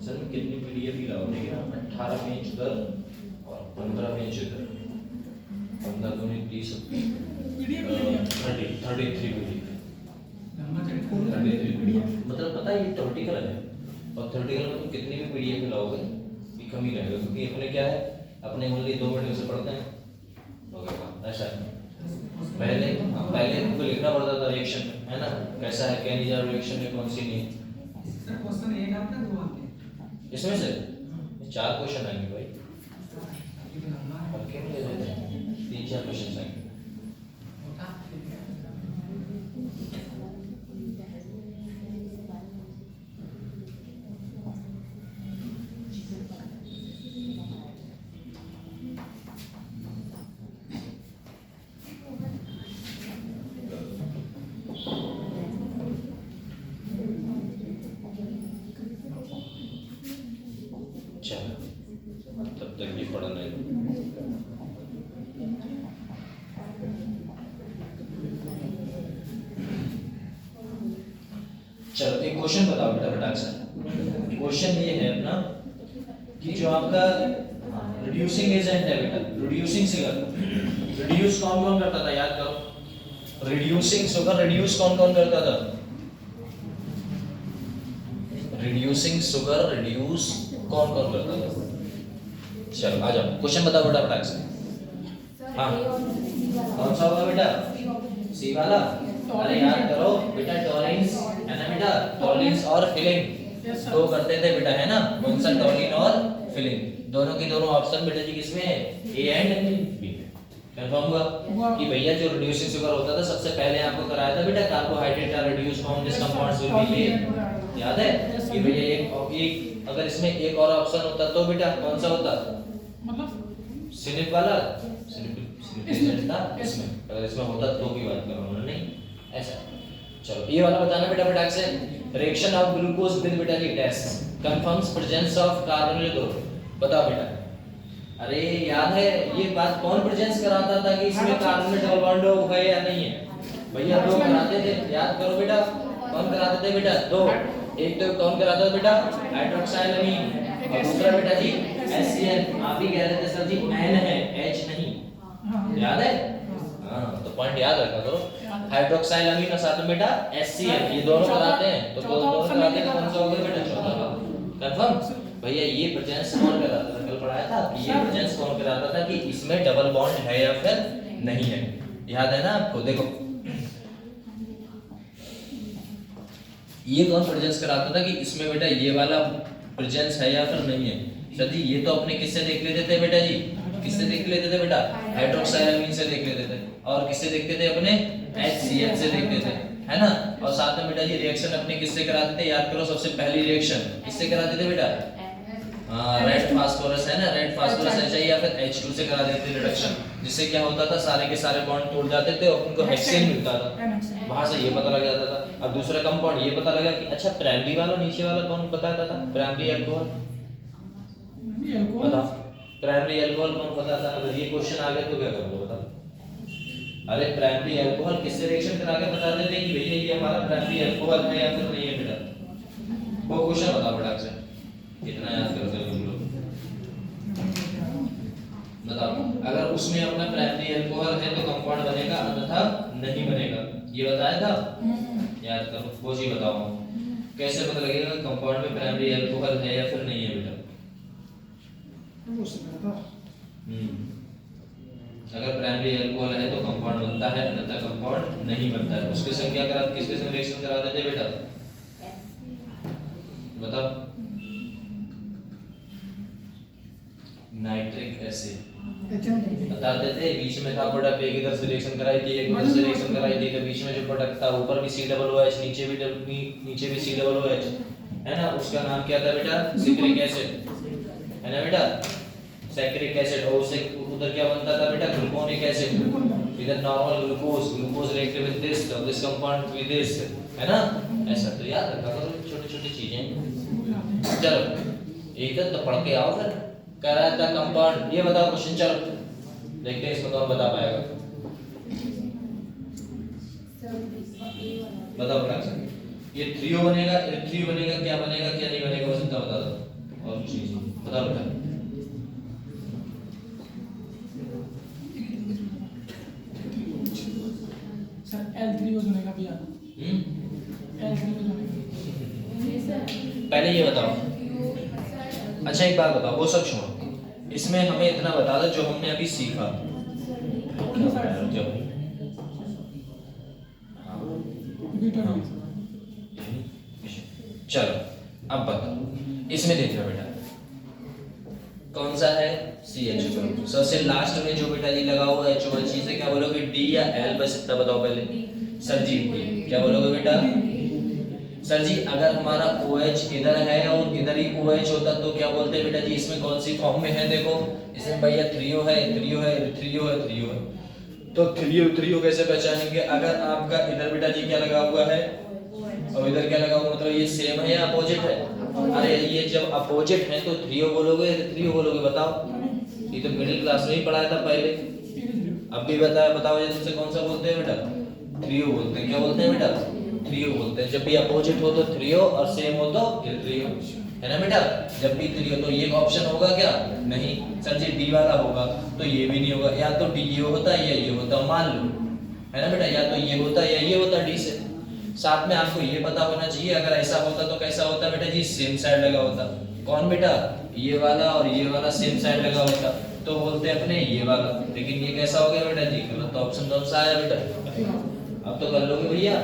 Speaker 1: सर कितनी पीडीएफ की लाओ, ठीक है ना। 18 पेज उधर और 15 पेज इधर, 15 दूनी 30, 33 पीडीएफ। मतलब पता है ये थ्योरेटिकल है, और थ्योरेटिकल में तुम कितनी भी पीडीएफ लाओगे ये कम ही रहेगा, क्योंकि अपने क्या है, अपने ओनली 2 मिनट से पढ़ते हैं वगैरह, ऐसा है। पहले तुमको लिखना पड़ता था रिएक्शन में, है ना, कैसा है, क्या नहीं जा रिएक्शन में, कौन सी नहीं।
Speaker 2: सर क्वेश्चन एक आता है, 2 आते हैं।
Speaker 1: इसमें से 4 क्वेश्चन आएंगे भाई, हल्के में ले लेते हैं, 3-4 क्वेश्चन आएंगे। चलो तब तक ये पढ़ लें। चलो एक क्वेश्चन बताओ बेटा, फटाक से। क्वेश्चन ये है अपना कि जो आपका रिड्यूसिंग एजेंट है बेटा, रिड्यूसिंग शुगर, रिड्यूस कौन कौन करता था, याद करो। रिड्यूसिंग शुगर रिड्यूस कौन कौन करता था, रिड्यूसिंग शुगर रिड्यूस कौन कौन करता था। चलो आ जाओ, क्वेश्चन बताओ बेटा फटाक से। हाँ कौन सा होगा बेटा, सी वाला। अरे याद करो बेटा, टॉलिन्स है ना बेटा, टॉलिन्स और फिलिंग दो करते थे बेटा, है ना। कौन सा, टॉलिन और फिलिंग, दोनों की दोनों ऑप्शन बेटा जी किसमें है, ए एंड बी में। कंफर्म हुआ कि भैया जो रिड्यूसिंग शुगर होता था सबसे पहले आपको कराया था बेटा, कार्बोहाइड्रेट का reduce form this compounds will be a, याद है कि भैया एक अगर इसमें एक और ऑप्शन होता तो बेटा कौन सा होता,
Speaker 2: मतलब
Speaker 1: सिनिप वाला, सिनिप था इसमें, अगर इसमें होता तो की बात कर रहा हूं, नहीं ऐसा। चलो ये वाला बताना बेटा फटाक से। रिएक्शन ऑफ ग्लूकोज विद बेटा जी test confirms presence of carbonyl group, बताओ बेटा। अरे याद है ये बात कौन प्रेजेंस कराता था कि इसमें कार्बोनिल डबल बॉन्ड है या नहीं है, भैया दो कराते थे, याद करो बेटा। कौन कराते थे बेटा, दो। एक तो कौन कराता था बेटा, हाइड्रोक्साइल अमीन, और दूसरा बेटा जी HCl। आप ही कह रहे थे सर जी N है, H नहीं, याद है। हाँ तो पॉइंट याद रखा करो, हाइड्रोक्साइल अमीन और साथ में बेटा HCl, ये दोनों कराते हैं, तो दोनों कराते हैं, कौन सा होगा बेटा, चौथा। कंफर्म भैया। ये प्रेजेंस कौन कराता था, कल पढ़ाया था कि ये प्रेजेंस कौन कराता था कि इसमें डबल बॉन्ड है या फिर नहीं है, याद है ना आपको। देखो ये कौन प्रेजेंस कराता था कि इसमें बेटा ये वाला प्रेजेंस है या फिर नहीं है। सर जी ये तो अपने किससे देख लेते थे बेटा जी, किससे देख लेते थे बेटा, हाइड्रोक्साइल अमीन से देख लेते थे, और किससे देखते थे अपने HCl से देखते थे, है ना। और साथ में बेटा जी रिएक्शन अपने किससे कराते थे, याद करो सबसे पहली रिएक्शन किससे कराते थे बेटा, रेड फास्फोरस है ना, रेड फास्फोरस HI या फिर H2 से करा देते थे रिडक्शन, जिससे क्या होता था सारे के सारे बॉन्ड टूट जाते थे और उनको हेक्सेन मिलता था, वहां से ये पता लग जाता था। अब दूसरा कंपाउंड ये पता लगा कि अच्छा प्राइमरी वाला नीचे वाला कौन बताता था, प्राइमरी अल्कोहल, बताओ प्राइमरी अल्कोहल कौन बताता। अगर ये क्वेश्चन आ गया तो क्या करोगे बताओ। अरे प्राइमरी अल्कोहल किससे रिएक्शन करा के बताते थे कि भैया ये हमारा प्राइमरी अल्कोहल है या फिर नहीं है बेटा, वो क्वेश्चन बताओ बेटा से, कितना याद करते हो तुम लोग, बताओ। अगर उसमें अपना प्राइमरी अल्कोहल है तो कंपाउंड बनेगा, अन्यथा नहीं बनेगा, ये बताया था, याद करो। वो जी बताओ कैसे पता लगेगा कंपाउंड में प्राइमरी अल्कोहल है या फिर नहीं है बेटा। अगर प्राइमरी अल्कोहल है तो कंपाउंड बनता है, अन्यथा कंपाउंड नहीं बनता है। उसके संग क्या करा, किसके संग रिएक्शन करा देते बेटा, बताओ। नाइट्रिक एसिड, बताते थे बीच में था प्रोडक्ट, एक इधर से रिएक्शन कराई थी, एक इधर से रिएक्शन कराई थी, तो बीच में जो प्रोडक्ट था ऊपर भी COOH, नीचे भी COOH, है ना, उसका नाम क्या था बेटा? सिट्रिक एसिड, है ना बेटा, सैक्रिक एसिड। और उससे उधर क्या बनता था बेटा? Gluconic acid. इधर normal glucose react with this compound with this, है ना, ऐसा। तो याद रखा करो छोटी छोटी चीजें। चलो एक तो पढ़ के आओ फिर। कह रहा था कंपाउंड, ये बताओ क्वेश्चन, चलो देखते हैं इसको कौन बता पाएगा। बताओ बेटा, ये 3O बनेगा, ये 3 बनेगा, क्या बनेगा क्या नहीं बनेगा, बस इतना बता दो। और चीज बताओ बेटा।
Speaker 2: सर L3O बनेगा भैया, L3O बनेगा।
Speaker 1: पहले ये बताओ, अच्छा एक बात बताओ, वो सब छोड़ो, इसमें हमें इतना बता दो जो हमने अभी सीखा। जब चलो अब बताओ, इसमें देख लो बेटा, कौन सा है? CH group. सबसे लास्ट में जो बेटा जी लगा हुआ है HOH से क्या बोलोगे? D या L? बस इतना बताओ पहले। सर जी क्या बोलोगे बेटा? सर जी अगर हमारा OH इधर है और इधर ही OH होता तो क्या बोलते हैं बेटा जी? इसमें कौन सी फॉर्म में है? देखो इसमें भैया 3O है, 3O है, 3O है, 3O है। तो 3O कैसे पहचानेंगे? अगर आपका इधर बेटा जी क्या लगा हुआ है और इधर क्या लगा हुआ, मतलब ये सेम है या अपोजिट है? अरे ये जब अपोजिट है तो 3O बोलोगे, 3O बोलोगे। बताओ, ये तो मिडिल क्लास में ही पढ़ाया था पहले, अब भी बताया। बताओ ये तुमसे कौन सा बोलते हैं बेटा? 3O बोलते हैं। क्या बोलते हैं बेटा? 3O बोलते हैं। जब भी अपोजिट हो तो 3O और सेम हो तो 3O, है ना बेटा? जब भी 3O तो ये ऑप्शन होगा क्या? नहीं। सर जी D वाला होगा तो ये भी नहीं होगा, या तो DO होता है या ये होता, मान लो, है ना बेटा? या तो ये होता या ये होता D से। साथ में आपको ये पता होना चाहिए, अगर ऐसा होता तो कैसा होता बेटा जी? सेम साइड लगा होता। कौन बेटा? ये वाला और ये वाला सेम साइड लगा होता, तो बोलते हैं अपने ये वाला। लेकिन ये कैसा हो गया बेटा जी? गलत। तो ऑप्शन कौन सा आया बेटा? अब तो कर लोगे भैया,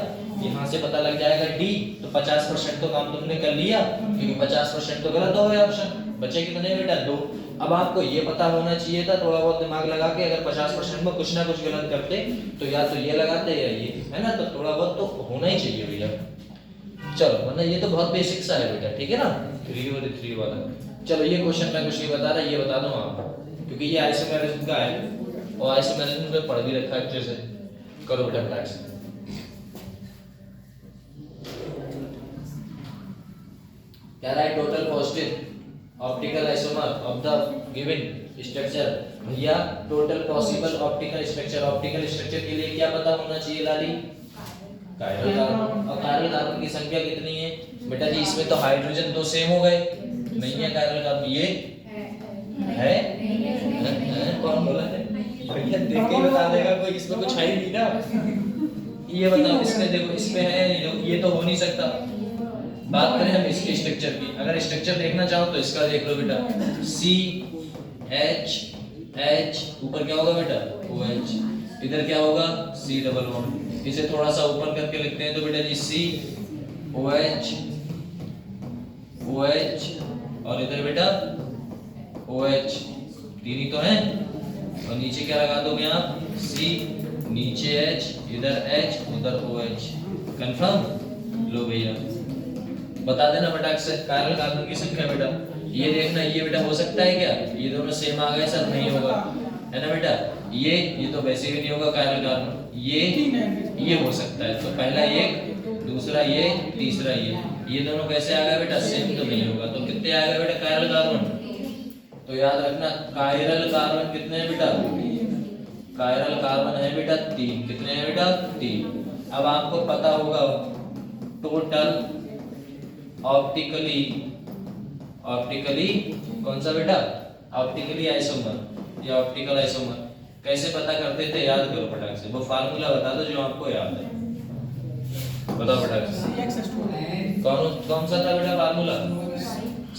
Speaker 1: यहाँ से पता लग जाएगा D, तो 50% तो काम तुमने कर लिया, क्योंकि 50% तो गलत हो गया ऑप्शन। बचे कितने बेटा? 2। अब आपको ये पता होना चाहिए था, थोड़ा बहुत दिमाग लगा के, अगर 50% में कुछ ना कुछ गलत करते तो या तो ये लगाते या ये, है ना? तो थोड़ा बहुत तो होना ही चाहिए भैया। चलो, वरना ये तो बहुत बेसिक सा है बेटा, ठीक है ना? 3 और 3 वाला। चलो ये क्वेश्चन मैं कुछ नहीं बता रहा, ये बता दूं आप, क्योंकि ये आइसोमेरिज्म का है और आइसोमेरिज्म में पढ़ भी रखा है अच्छे से। करो बेटा प्रैक्टिस। कह रहा है total positive optical isomer of the given structure. भैया टोटल पॉसिबल ऑप्टिकल स्ट्रक्चर के लिए क्या पता होना चाहिए लाली? Chiral carbon. और कायरल कार्बन की संख्या कितनी है बेटा जी? इसमें तो हाइड्रोजन 2 सेम हो गए, नहीं है कायरल कार्बन? ये है? कौन बोला है भैया? देख के ही बता देगा कोई, इसमें कुछ है ही नहीं ना। ये बताओ, इसमें देखो, इसमें है, ये तो हो नहीं सकता। बात करें हम इसके स्ट्रक्चर की, अगर स्ट्रक्चर देखना चाहो तो इसका देख लो बेटा, CH, ऊपर क्या होगा बेटा? OH, इधर क्या होगा? C इसे थोड़ा सा ऊपर करके लिखते हैं तो बेटा जी COH, OH और इधर बेटा OH, 3 ही तो है। और नीचे क्या लगा दोगे आप? C, नीचे H, इधर H, उधर OH। कंफर्म? लो भैया बता देना फटाक से कायरल कार्बन की संख्या बेटा। ये देखना, ये बेटा हो सकता है क्या? ये दोनों सेम आ गए सर? नहीं होगा, है ना बेटा? ये तो वैसे भी नहीं होगा कायरल कार्बन। ये हो सकता है, तो पहला एक, दूसरा ये, तीसरा ये दोनों कैसे आ गए बेटा? सेम तो नहीं होगा। तो कितने आ गए बेटा कायरल कार्बन? तो याद रखना कायरल कार्बन कितने हैं बेटा? कायरल कार्बन है बेटा 3। कितने हैं बेटा? 3। अब आपको पता होगा टोटल ऑप्टिकली कौन सा बेटा? ऑप्टिकली आइसोमर या ऑप्टिकल आइसोमर। कैसे पता करते थे? याद करो फटाक से, वो फार्मूला बता दो जो आपको याद है। बताओ फटाक से। कौन सा था बेटा फार्मूला?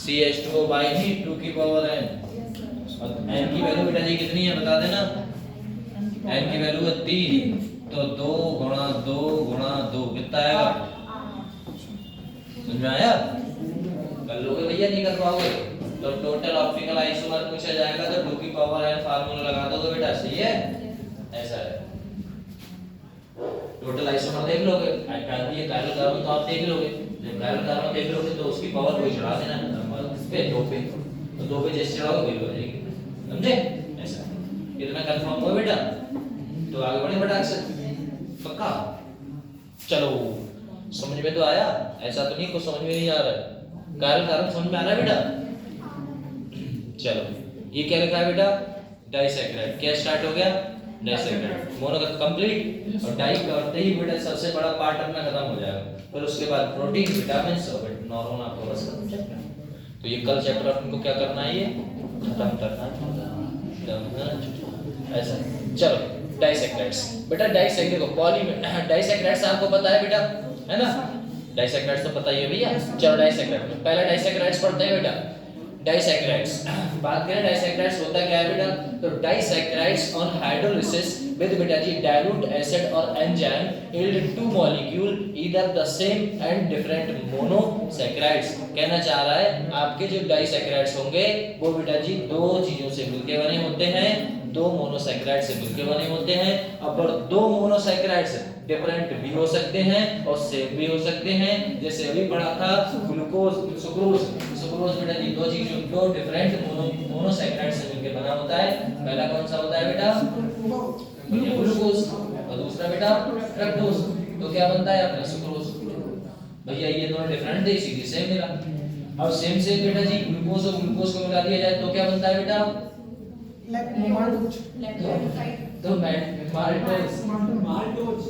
Speaker 1: CH2O by (2 की पावर n). और n की वैल्यू बेटा जी कितनी है बता देना? n की वैल्यू है 3, तो 2 गुणा 2 गुणा 2 कितना आएगा? समझ में आया? कर लोगे भैया? नहीं कर पाओगे? तो टोटल ऑप्टिकल आइसोमर पूछा जाएगा तो 2 की पावर n फार्मूला लगा दोगे बेटा, सही है, ऐसा है। टोटल आइसोमर देख लोगे, ये कायरल कार्बन तो आप देख लोगे, जब कायरल कार्बन देख लोगे तो उसकी पावर कोई चढ़ा देना इस पे 2 पे, तो 2 पे जैसे चढ़ाओगे वही हो जाएगी, समझे, ऐसा। इतना कंफर्म हुआ बेटा, तो आगे बढ़े बेटा से पक्का। चलो समझ में तो आया, ऐसा तो नहीं कुछ समझ में नहीं आ रहा है, कायरल कार्बन समझ में आ रहा है बेटा। चलो ये क्या लिखा है बेटा, डाइसैकेराइड, क्या स्टार्ट हो गया, डाइसैकेराइड, मोनो का कंप्लीट, और डाई करते ही बेटा सबसे बड़ा पार्ट अपना खत्म हो जाएगा, फिर उसके बाद प्रोटीन, विटामिन और नॉर्मल आपको बस खत्म चैप्टर। तो ये कल चैप्टर आपको क्या करना है, ये खत्म करना है, ऐसा। चलो डाइसैकेराइड्स बेटा, डाइसैकेराइड को पॉली में डाइसैकेराइड्स आपको पता है बेटा, है ना, डाइसैकेराइड्स तो पता ही है भैया। चलो डाइसैकेराइड, पहला डाइसैकेराइड्स पढ़ते हैं बेटा। डाइसैकेराइड्स बात करें, डाइसैकेराइड्स होता क्या है बेटा, तो डाइसैकेराइड्स ऑन हाइड्रोलिसिस विद बेटा जी डाइल्यूट एसिड और enzyme yield 2 molecule either the same and different monosaccharides. कहना चाह रहा है आपके जो डाइसैकेराइड्स होंगे वो बेटा जी दो चीजों से मिलके बने होते हैं, दो मोनोसैकेराइड से मिलके बने होते हैं। अब दो मोनोसैकेराइड्स डिफरेंट भी हो सकते हैं और सेम भी हो सकते हैं, जैसे अभी पढ़ा था ग्लूकोज सुक्रोज, सुक्रोज बेटा जी दो चीजों, दो डिफरेंट मोनोसैकेराइड से मिलके बना होता है। पहला कौन सा होता है बेटा, ग्लूकोज, और दूसरा बेटा फ्रक्टोज, तो क्या बनता है अपना सुक्रोज। भैया ये दोनों डिफरेंट थे, सीधे सेम मिला। अब सेम से बेटा जी ग्लूकोज और ग्लूकोज को मिला दिया जाए तो क्या बनता है बेटा, तो माल्टोज,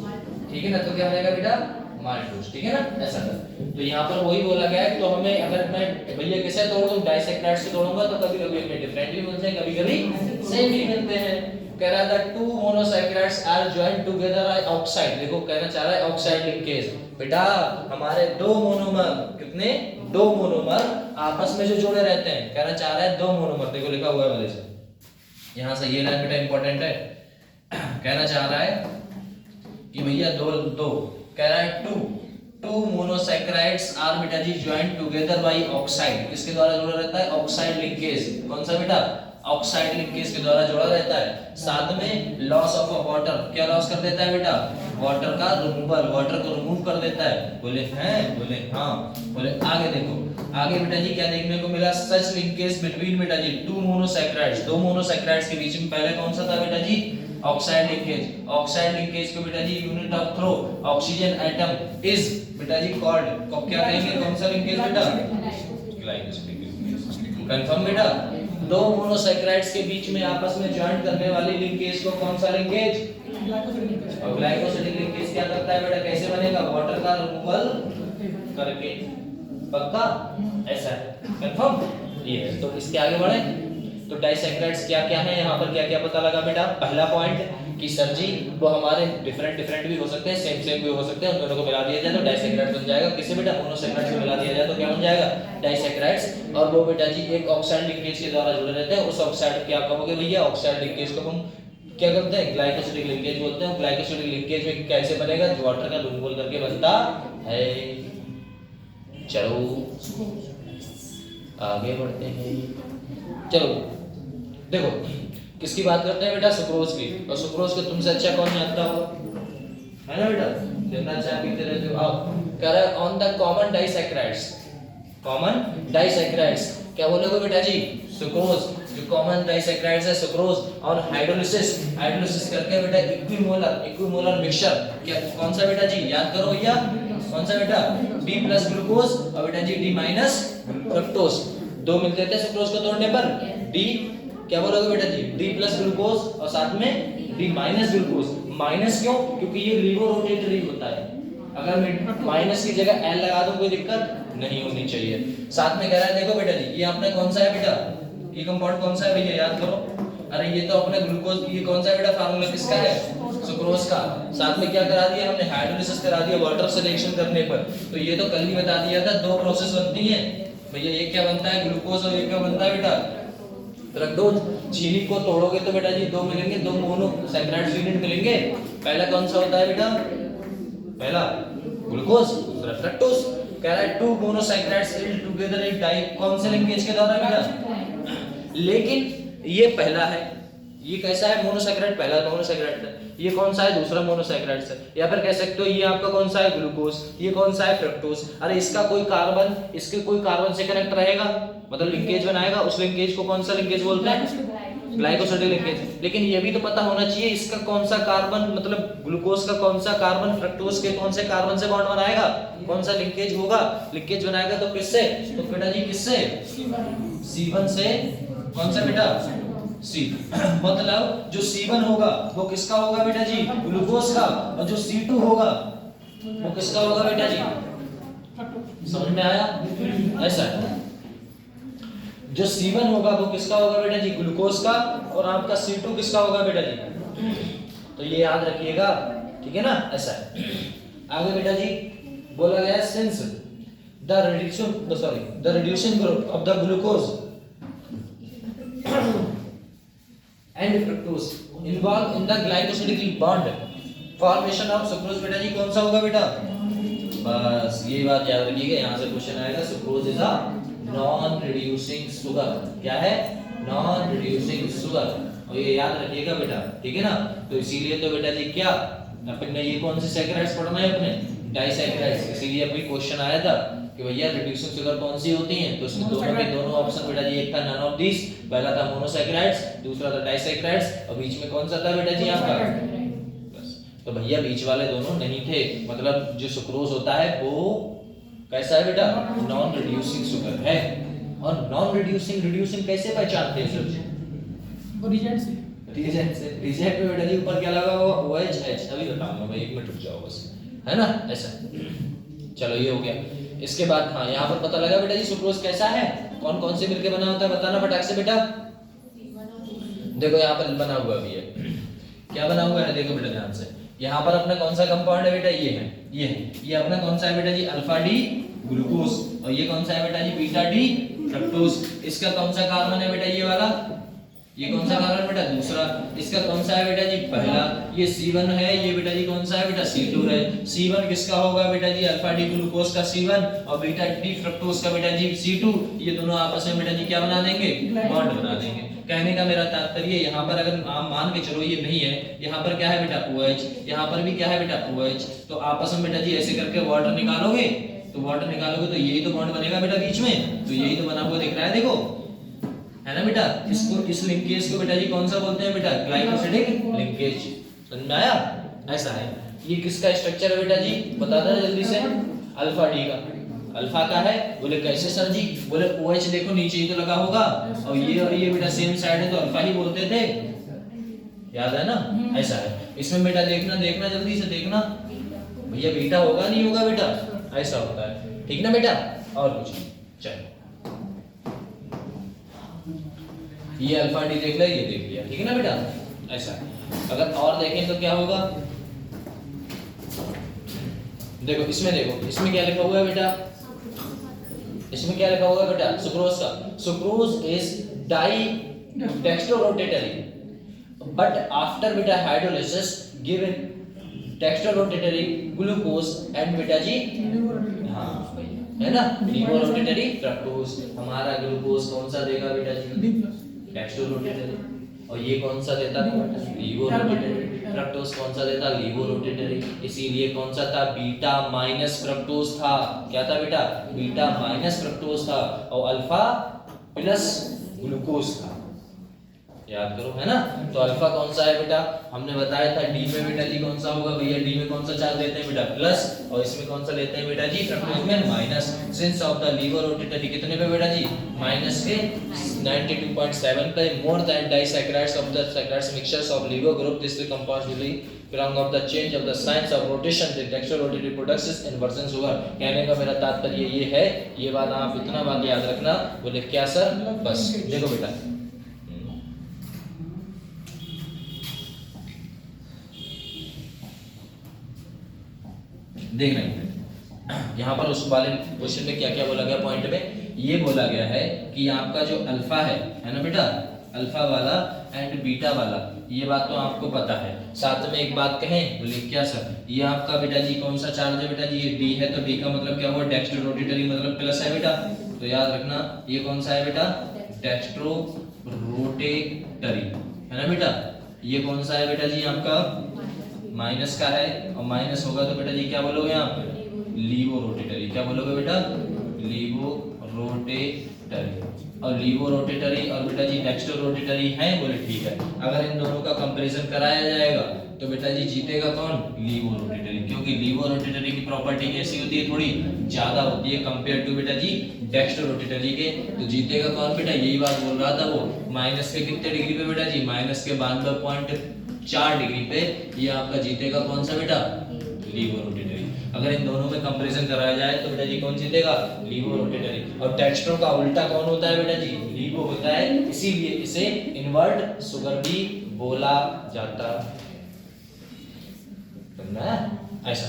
Speaker 1: ठीक है ना, तो क्या बनेगा बेटा, माल्टोज, ठीक है ना, ऐसा था। तो यहाँ पर वही बोला गया है, तो हमें अगर मैं भैया कैसे तोड़ दूं, डाइसैकेराइड से तोड़ूंगा तो कभी कभी हमें डिफरेंट भी मिलते हैं, कभी कभी सेम भी मिलते हैं। कह रहा था two monosaccharides are joined together by oxide, देखो कहना चाह रहा है ऑक्साइड लिंकेज। बेटा हमारे दो मोनोमर, कितने, दो मोनोमर आपस में जो जुड़े रहते हैं, कहना चाह रहा है दो मोनोमर, देखो लिखा हुआ है वाले से, यहाँ से ये लाइन बेटा इंपॉर्टेंट है। कहना चाह रहा है कि भैया दो दो, कह रहा है टू मोनोसैकेराइड्स आर बेटा जी जॉइंड टुगेदर बाय ऑक्साइड, किसके द्वारा जुड़ा रहता है, ऑक्साइड लिंकेज। कौन सा बेटा, ऑक्साइड लिंकेज के द्वारा जुड़ा रहता है। साथ में लॉस ऑफ वाटर, क्या लॉस कर देता है बेटा, वाटर का रिमूवल, वाटर को रिमूव कर देता है। बोले हैं, बोले हाँ, बोले आगे देखो, आगे बेटा जी क्या देखने को मिला, सच लिंकेज बिटवीन बेटा जी टू मोनोसैकेराइड्स, दो मोनोसैकेराइड्स के बीच में पहले कौन सा था बेटा जी, ऑक्साइड लिंकेज। ऑक्साइड लिंकेज को बेटा जी unit of through oxygen atom is बेटा जी कॉल्ड, को क्या कहेंगे, कौन सा लिंकेज बेटा, ग्लाइकोसिडिक लिंकेज। कंफर्म बेटा, दो मोनोसैकेराइड्स के बीच में आपस में जॉइंट करने वाली लिंकेज को कौन सा लिंकेज, और ग्लाइकोसिडिक लिंकेज क्या करता है बेटा, कैसे बनेगा, वाटर का रिमूवल करके, पक्का, ऐसा है, कंफर्म ये है। तो इसके आगे बढ़े, तो डाइसैकेराइड्स क्या क्या है, यहाँ पर क्या क्या पता लगा बेटा। पहला पॉइंट कि सर जी वो हमारे डिफरेंट डिफरेंट भी हो सकते हैं, सेम सेम भी हो सकते हैं, उन दोनों को मिला दिया जाए तो डाइसैकेराइड बन जाएगा। किसे बेटा, मोनोसैकेराइड से मिला दिया जाए तो क्या बन जाएगा, डाइसैकेराइड्स। और वो बेटा जी एक ऑक्साइड लिंकेज के द्वारा जुड़े रहते हैं, उस ऑक्साइड क्या कहोगे भैया, ऑक्साइड लिंकेज को हम क्या करते हैं, ग्लाइकोसिडिक लिंकेज बोलते हैं। ग्लाइकोसिडिक लिंकेज में कैसे बनेगा, वाटर का रिमूवल करके बनता है। चलो आगे बढ़ते हैं, चलो देखो किसकी बात करते हैं बेटा, सुक्रोज की। और सुक्रोज को तुमसे अच्छा कौन जानता होगा, है ना बेटा, जितना चाय पीते रहते हो आप। कह रहा है on the common disaccharides, common disaccharides क्या बोलोगे बेटा जी, सुक्रोज, जो कॉमन डाइसैकेराइड्स है सुक्रोज, और हाइड्रोलिसिस, हाइड्रोलिसिस करके बेटा इक्विमोलर मिक्सचर, क्या कौन सा बेटा जी, याद करो भैया, कौन सा बेटा, D प्लस ग्लूकोज और बेटा जी D माइनस फ्रक्टोज, दो मिलते थे सुक्रोज को तोड़ने पर, D क्या बोलोगे बेटा जी, D प्लस ग्लूकोज और साथ में D माइनस ग्लूकोज। माइनस क्यों, क्योंकि ये लीवो रोटेटरी होता है, अगर मैं माइनस की जगह L लगा दूं कोई दिक्कत नहीं होनी चाहिए। साथ में कह रहा है देखो बेटा जी ये अपने कौन सा है बेटा, ये कंपाउंड कौन सा है भैया, याद करो, अरे ये तो अपने ग्लूकोज, ये कौन सा है बेटा, फार्मूला किसका है, सुक्रोज का। साथ में क्या करा दिया हमने, हाइड्रोलिसिस करा दिया वाटर सिलेक्शन करने पर। तो ये तो कल ही बता दिया था, दो प्रोसेस बनती है भैया, ये क्या बनता है ग्लूकोज और ये क्या बनता है बेटा फ्रक्टोज। चीनी को तोड़ोगे तो बेटा जी दो मिलेंगे, दो मोनोसैकेराइड यूनिट मिलेंगे। पहला कौन सा होता है बेटा, पहला ग्लूकोज, दूसरा फ्रक्टोज। कह रहा है two monosaccharides together in die, कौन से लिंकेज के द्वारा बेटा? लेकिन ये पहला है, ये कैसा है? मोनोसैकेराइड, पहला मोनोसैकेराइड है। ये कौन सा है? दूसरा मोनोसैकेराइड है। या फिर कह सकते हो ये आपका कौन सा है? ग्लूकोज। ये कौन सा है? फ्रक्टोज। अरे इसका कोई कार्बन, इसके कोई कार्बन से कनेक्ट रहेगा, मतलब लिंकेज बनाएगा, उस लिंकेज को कौन सा लिंकेज बोलते हैं? Glycosidic linkage. लेकिन ये भी तो पता होना चाहिए इसका कौन सा कार्बन, मतलब ग्लूकोज का कौन सा कार्बन फ्रक्टोज के कौन से कार्बन से बॉन्ड बनाएगा, कौन सा लिंकेज होगा, लिंकेज बनाएगा तो किससे? तो बेटा जी किससे? C1 से। कौन सा बेटा? C। मतलब जो C1 होगा वो किसका होगा बेटा जी? ग्लूकोज का। और जो C2 होगा वो किसका होगा बेटा जी? समझ में आया? ऐसा है, जो C1 होगा वो किसका होगा बेटा जी? ग्लूकोज का। और आपका C2 किसका होगा बेटा जी? तो ये याद रखिएगा, ठीक है ना? ऐसा है। आगे बेटा जी बोला गया since the reducing group of the glucose and fructose involve in the glycosidic bond formation of sucrose, बेटा जी कौन सा होगा बेटा? बस ये बात याद रखिएगा, यहाँ से क्वेश्चन आएगा। Sucrose is a non reducing sugar. क्या है? Non reducing sugar. और ये याद रखिएगा बेटा, ठीक है ना? तो इसीलिए तो बेटा जी क्या अपने ये कौन से सैकराइड्स पढ़ना है? अपने डाइसैकराइड्स। इसीलिए अभी क्वेश्चन आया था कि भैया रिड्यूसिंग शुगर कौन सी होती हैं? तो इसमें दोनों के दोनों ऑप्शन बेटा जी, एक था नन ऑफ दिस, पहला था मोनोसैकराइड्स, दूसरा था डाइसैकराइड्स, और बीच में कौन सा था बेटा जी आपका? बस। तो भैया बीच वाले दोनों नहीं थे, मतलब जो सुक्रोज होता है वो कैसा है बेटा? नॉन रिड्यूसिंग शुगर है। और नॉन रिड्यूसिंग कैसे पहचानते हैं सर?
Speaker 2: वो रिजेक्ट से।
Speaker 1: रिजेक्ट में बेटा जी ऊपर क्या लगा हुआ? OH, अभी बताऊंगा मैं, 1 मिनट रुक जाओ बस, है ना? ऐसा। चलो ये हो गया। इसके बाद हाँ यहाँ पर पता लगा बेटा जी सुक्रोज कैसा है, कौन कौन से मिलके बना होता है, बताना फटाक से बेटा। देखो यहाँ पर बना हुआ भी है, क्या बना हुआ है? देखो बेटा ध्यान से, यहाँ पर अपना कौन सा कंपाउंड है बेटा? ये है, ये है। ये अपना कौन सा है बेटा जी? Alpha D glucose. और ये कौन सा है बेटा जी? Beta D fructose. इसका कौन सा कार्बन है बेटा? ये वाला। ये कौन सा कार्बन बेटा? दूसरा। इसका कौन सा है बेटा जी? पहला। ये C1 है, ये बेटा जी कौन सा है बेटा? C2 है। C1 किसका होगा बेटा जी? अल्फा डी ग्लूकोज का C1, और बीटा डी फ्रक्टोज का बेटा जी C2। ये दोनों आपस में बेटा जी क्या बना देंगे? बॉन्ड बना देंगे। कहने का मेरा तात्पर्य यहाँ पर अगर आप मान के चलो ये नहीं है, यहाँ पर क्या है बेटा? OH, यहाँ पर भी क्या है बेटा? OH। तो आपस में बेटा जी ऐसे करके वाटर निकालोगे, तो वाटर निकालोगे तो यही तो बॉन्ड बनेगा बेटा बीच में। तो यही तो बना हुआ दिख रहा है, देखो, है ना बेटा? इसको, इस लिंकेज को बेटा जी कौन सा बोलते हैं बेटा? Glycosidic linkage. समझ में आया? ऐसा है। ये किसका स्ट्रक्चर है बेटा जी? बता दो जल्दी से। अल्फा डी का। अल्फा का है। बोले कैसे सर जी? बोले OH देखो नीचे ही तो लगा होगा, और ये बेटा सेम साइड है तो अल्फा ही बोलते थे, याद है ना? ऐसा है। इसमें बेटा देखना जल्दी से देखना, भैया बीटा होगा नहीं होगा बेटा? ऐसा होता है, ठीक ना बेटा? और कुछ चलो, ये अल्फा डी देख लिया, ये देख लिया, ठीक है ना बेटा? ऐसा है। अगर और देखें तो क्या होगा? देखो इसमें, देखो इसमें क्या लिखा हुआ है बेटा? इसमें क्या लिखा हुआ है बेटा? सुक्रोज का। Sucrose is di dextrorotatory, but after बेटा hydrolysis give dextrorotatory glucose and बेटा जी, हाँ है ना, लीवोरोटेटरी फ्रक्टोज। हमारा ग्लूकोज कौन सा देगा बेटा जी? डेक्स्ट्रोरोटेटरी। और ये कौन सा देता? लीवोरोटेटरी। फ्रक्टोज कौन सा देता? लीवोरोटेटरी। इसीलिए कौन सा था? बीटा माइनस फ्रक्टोज था। क्या था बेटा? बीटा माइनस फ्रक्टोज था। और अल्फा प्लस ग्लूकोज था, याद करो, है ना? तो अल्फा कौन सा है बेटा? हमने बताया था डी में बेटा जी कौन सा होगा भैया? डी में कौन सा चार्ज लेते हैं बेटा? प्लस। और इसमें कौन सा लेते हैं बेटा जी? फ्रक्टोज में minus. Since of the laevorotatory कितने पे बेटा जी? माइनस के 92.7 पे। More than disaccharides of the saccharides mixtures of laevo group, this will compound belong of the change of the signs of rotation, the dextrorotatory products is inversion sugar। कहने का मेरा तात्पर्य ये है, ये बात आप इतना बात याद रखना। बोले क्या सर? बस देखो बेटा, देख रहे हैं यहाँ पर उस वाले क्वेश्चन में क्या क्या बोला गया? पॉइंट में ये बोला गया है कि आपका जो अल्फा है ना बेटा, अल्फा वाला एंड बीटा वाला, ये बात तो आपको पता है। साथ में एक बात कहें, बोले क्या सर, ये आपका बेटा जी कौन सा चार्ज है बेटा जी, ये डी है, तो डी का मतलब क्या हुआ, डेक्स्ट्रो रोटेटरी मतलब प्लस है बेटा, तो याद रखना ये कौन सा है बेटा, डेक्स्ट्रो रोटेटरी है ना बेटा। ये कौन सा है बेटा जी आपका माइनस का है, और माइनस होगा तो बेटा जी क्या बोलोगे आप, लीवो रोटेटरी, क्या बोलोगे बेटा, लीवो रोटेटरी। और लीवो रोटेटरी और बेटा जी डेक्स्ट्रो रोटेटरी है, बोले ठीक है। अगर इन दोनों का कंपैरिजन कराया जाएगा तो बेटा जी जीतेगा कौन, लीवो रोटेटरी, क्योंकि लीवो रोटेटरी की प्रॉपर्टी कैसी होती है, थोड़ी ज्यादा होती है कंपेयर टू बेटा जी डेक्स्ट्रो रोटेटरी के। तो जीतेगा कौन बेटा, यही बात बोल रहा था वो, माइनस के कितने डिग्री पे बेटा जी, माइनस के 92.4 डिग्री पे ये आपका जीतेगा कौन सा बेटा, लीवो रोटेटरी। अगर इन दोनों में कंपैरिजन कराया जाए तो बेटा जी कौन जीतेगा, लीवो रोटेटरी। और डेक्स्ट्रो का उल्टा कौन होता है बेटा जी, लीवो होता है, इसीलिए इसे इन्वर्ट शुगर भी बोला जाता है, ऐसा।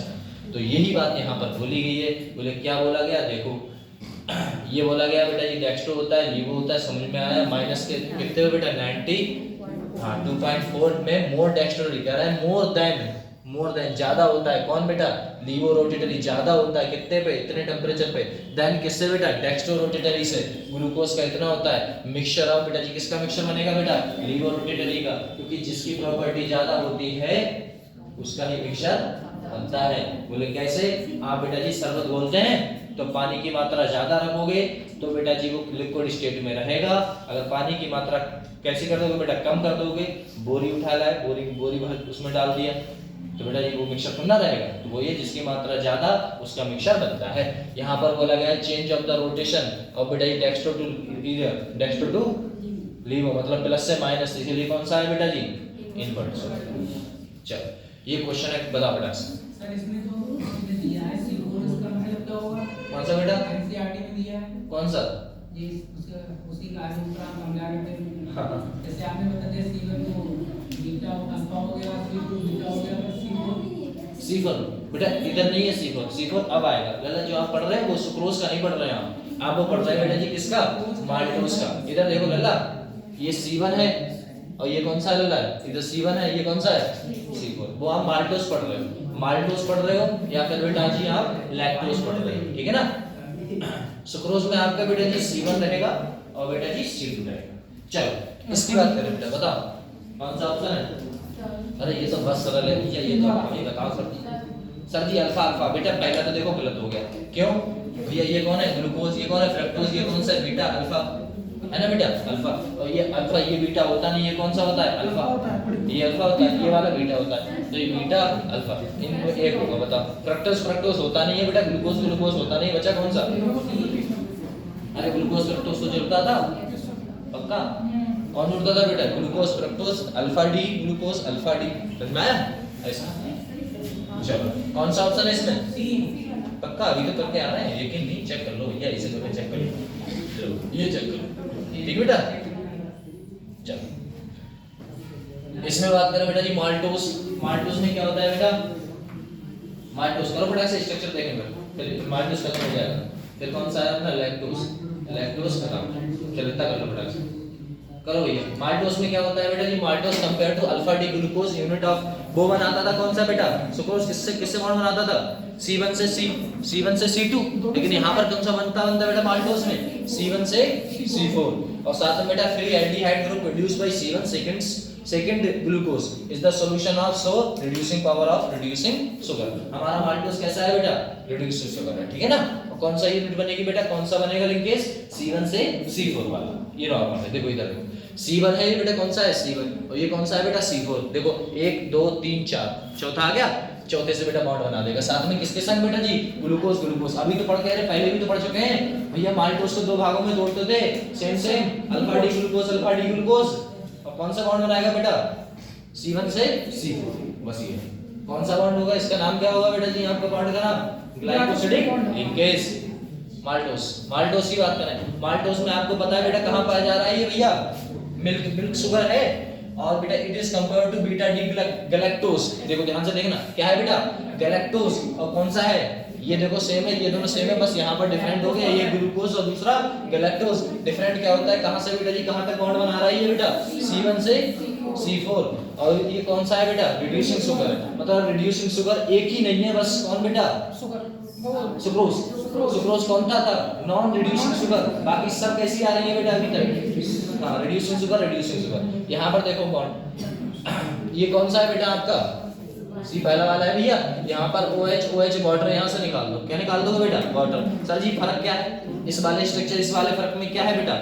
Speaker 1: तो यही बात यहाँ पर बोली गई है। बोले क्या बोला गया, देखो ये बोला गया बेटा जी डेक्स्ट्रो होता है, लीवो होता है, समझ में आया। माइनस के कितने बेटा 90, हाँ 2.4 में मोर डेक्स्ट्रो कह रहा है, मोर देन ज्यादा होता है कौन बेटा, लीवो रोटेटरी ज्यादा होता है कितने पे, इतने टेम्परेचर पे, देन किससे बेटा, डेक्स्ट्रो रोटेटरी से। ग्लूकोज का इतना होता है, मिक्सचर ऑफ बेटा जी किसका मिक्सचर बनेगा बेटा, लीवो रोटेटरी का, क्योंकि जिसकी प्रॉपर्टी ज्यादा होती है उसका ही मिक्सचर बनता है। बोले कैसे, आप बेटा जी शरबत बोलते हैं तो पानी की मात्रा ज्यादा रखोगे तो बेटा जी वो लिक्विड स्टेट में रहेगा। अगर पानी की मात्रा कैसी कर दोगे बेटा, कम कर दोगे, बोरी उठा लाए, बोरी भर उसमें डाल दिया तो बेटा जी वो मिक्सचर तो ना रहेगा। तो वो ये जिसकी मात्रा ज्यादा उसका मिक्सचर बनता है। यहाँ पर बोला गया है चेंज ऑफ द रोटेशन और बेटा जी डेक्स्ट्रो टू लीवो मतलब प्लस से माइनस, इसलिए कौन सा है बेटा जी, इनवर्ट। चलो ये क्वेश्चन है, बता बेटा
Speaker 2: सर इसमें जो दिया है C4 इसका मतलब क्या होगा,
Speaker 1: कौन सा बेटा,
Speaker 2: एनसीईआरटी में दिया है
Speaker 1: कौन सा,
Speaker 2: ये उसका उसी का आगे ऊपर हम समझा करते हैं।
Speaker 1: हाँ।
Speaker 2: जैसे आपने बता दिया C1 को बीटा अल्फा हो गया, C2 बीटा हो गया,
Speaker 1: C4 बेटा इधर नहीं है, C4 अब आएगा। गलत जो आप पढ़ रहे हैं वो सुक्रोज का नहीं पढ़ रहे हैं आप वो पढ़ रहे हैं बेटा जी किसका, माल्टोज का। इधर देखो लल्ला, ये C1 है और ये कौन सा है लल्ला, इधर C1 है, ये कौन सा है C4। वो आप माल्टोज पढ़ रहे हो, माल्टोज पढ़ रहे हो या फिर बेटा जी आप लैक्टोज पढ़ रहे हो, ठीक है ना। सुक्रोज में आपका बेटा जी C1 रहेगा और बेटा जी C2 रहेगा। चलो इसकी बात करें बेटा, बताओ कौन सा ऑप्शन है। अरे ये तो बस सरल है भैया, ये तो आप ही बताओ सर जी अल्फा अल्फा। बेटा पहला तो देखो गलत हो गया, क्यों भैया, ये कौन है ग्लूकोज, ये कौन है फ्रक्टोज, ये कौन सा बीटा अल्फा है ना बेटा, अल्फा। और ये अल्फा ये बीटा होता नहीं, ये कौन सा होता है अल्फा, ये अल्फा होता है, ये वाला बीटा होता है, तो ये बीटा अल्फा, इनमें एक होगा। बताओ फ्रक्टोज होता नहीं है बेटा, ग्लूकोज होता नहीं, बचा कौन सा, अरे ग्लूकोज फ्रक्टोज तो जुड़ता था पक्का, कौन जुड़ता था बेटा, glucose fructose alpha D, glucose alpha D, समझ में आया ऐसा। चलो कौन सा ऑप्शन है इसमें, पक्का अभी तो करके आ रहे हैं, यकीन नहीं, चेक कर लो भैया, इसे तो चेक कर लो, चलो ये चेक कर लो, ठीक बेटा। चलो इसमें बात करें बेटा जी माल्टोस, माल्टोस में क्या होता है बेटा, माल्टोस करो बेटा से स्ट्रक्चर देखेंगे, फिर माल्टोस खत्म हो जाएगा। फिर कौन सा है अपना लैक्टोस, लैक्टोस खत्म, चलो इतना कर लो बेटा से, करो भैया। माल्टोस में क्या होता है बेटा जी, maltose compare to alpha D glucose unit of, वो बनाता था कौन सा बेटा, सुक्रोज किससे किससे बॉन्ड बनाता था, C1 से C2, लेकिन यहाँ पर कौन सा बनता बेटा माल्टोस में, C1 से C4, और साथ में बेटा free aldehyde group produced by C1 second glucose is the solution of so reducing power of reducing sugar. हमारा माल्टोस कैसा है बेटा, रिड्यूसिंग शुगर है, ठीक है ना। और कौन सा यूनिट बनेगी बेटा, कौन सा बनेगा लिंकेज, C1 से C4 वाला, ये नॉर्मल है। देखो इधर देखो C1 है ये बेटा, कौन सा है C1, और ये कौन सा है बेटा C4। देखो 1 2 3 4, चौथा आ गया, चौथे से बेटा बॉन्ड बना देगा। साथ में किसके संग बेटा जी, ग्लूकोज। अभी तो पढ़ के रहे, पहले भी तो पढ़ चुके हैं भैया, माल्टोस को दो भागों में तोड़ते थे, सेम अल्फा डी ग्लूकोज, और कौन सा बॉन्ड बनाएगा बेटा, C1 से C4, बस ये कौन सा बॉन्ड होगा, इसका नाम क्या होगा बेटा जी, आपका बॉन्ड का नाम ग्लाइकोसिडिक लिंकेज। माल्टोस की बात करें, माल्टोस में आपको पता है बेटा कहां पाया जा रहा है ये भैया, मिल्क शुगर है, और बेटा it is compared to beta D galactose. देखो ध्यान से देखना, क्या है बेटा गैलेक्टोज, और कौन सा है ये, देखो सेम है, ये दोनों सेम है, बस यहाँ पर डिफरेंट हो गया, ये ग्लूकोज और दूसरा गैलेक्टोज। डिफरेंट क्या होता है, कहां से बेटा जी कहां तक बॉन्ड बना रहा है ये बेटा, C1 से C4। और ये कौन सा है बेटा? रिड्यूसिंग शुगर है। मतलब रिड्यूसिंग शुगर एक ही नहीं है, बस कौन बेटा? सुक्रोज। सुक्रोज कौन था? Non reducing sugar. बाकी सब कैसी आ रही है बेटा अभी तक? हाँ, रिड्यूसिंग शुगर, रिड्यूसिंग शुगर। यहाँ पर देखो बॉन्ड, ये कौन सा है बेटा आपका? सी पहला वाला है भैया। यहाँ पर OH वाटर यहाँ से निकाल दो। क्या निकाल दोगे बेटा? वाटर। सर जी फर्क क्या है इस वाले स्ट्रक्चर इस वाले फर्क में? क्या है बेटा?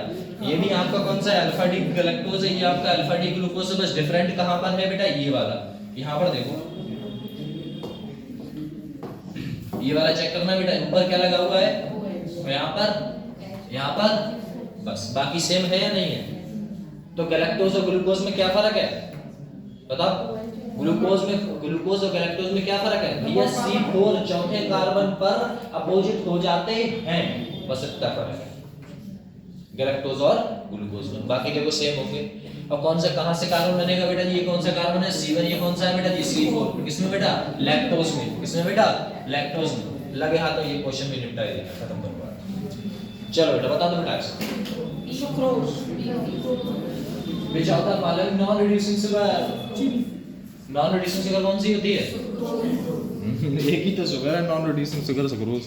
Speaker 1: ये भी आपका कौन सा है? अल्फा डी गैलेक्टोज है, ये आपका अल्फा डी ग्लूकोज है। बस डिफरेंट कहाँ पर है बेटा? ये वाला। यहाँ पर देखो, ये वाला चेक करना बेटा, ऊपर क्या लगा हुआ है और यहाँ पर बस। बाकी सेम है या नहीं है? तो गैलेक्टोज और ग्लूकोज में क्या फर्क है बताओ? ग्लूकोज और गैलेक्टोज में क्या फर्क है भैया? C4 चौथे कार्बन पर अपोजिट हो जाते हैं, बस इतना फर्क है गैलेक्टोज और ग्लूकोज में। बाकी देखो सेम होंगे। और कौन सा कहां से कार्बन बनेगा बेटा? ये कौन सा कार्बन है? C1। ये कौन सा है बेटा? ये C4। किसमें बेटा? लैक्टोज में। किसमें बेटा? लैक्टोज में। लगे हाथ तो ये क्वेश्चन भी निपटा ही देना, खत्म करो बात। चलो बेटा बता दो बेटा। बेचाता पालन non reducing sugar. Non reducing sugar कौन सी होती है? एक ही तो शुगर है नॉन रिड्यूसिंग शुगर, सुक्रोज।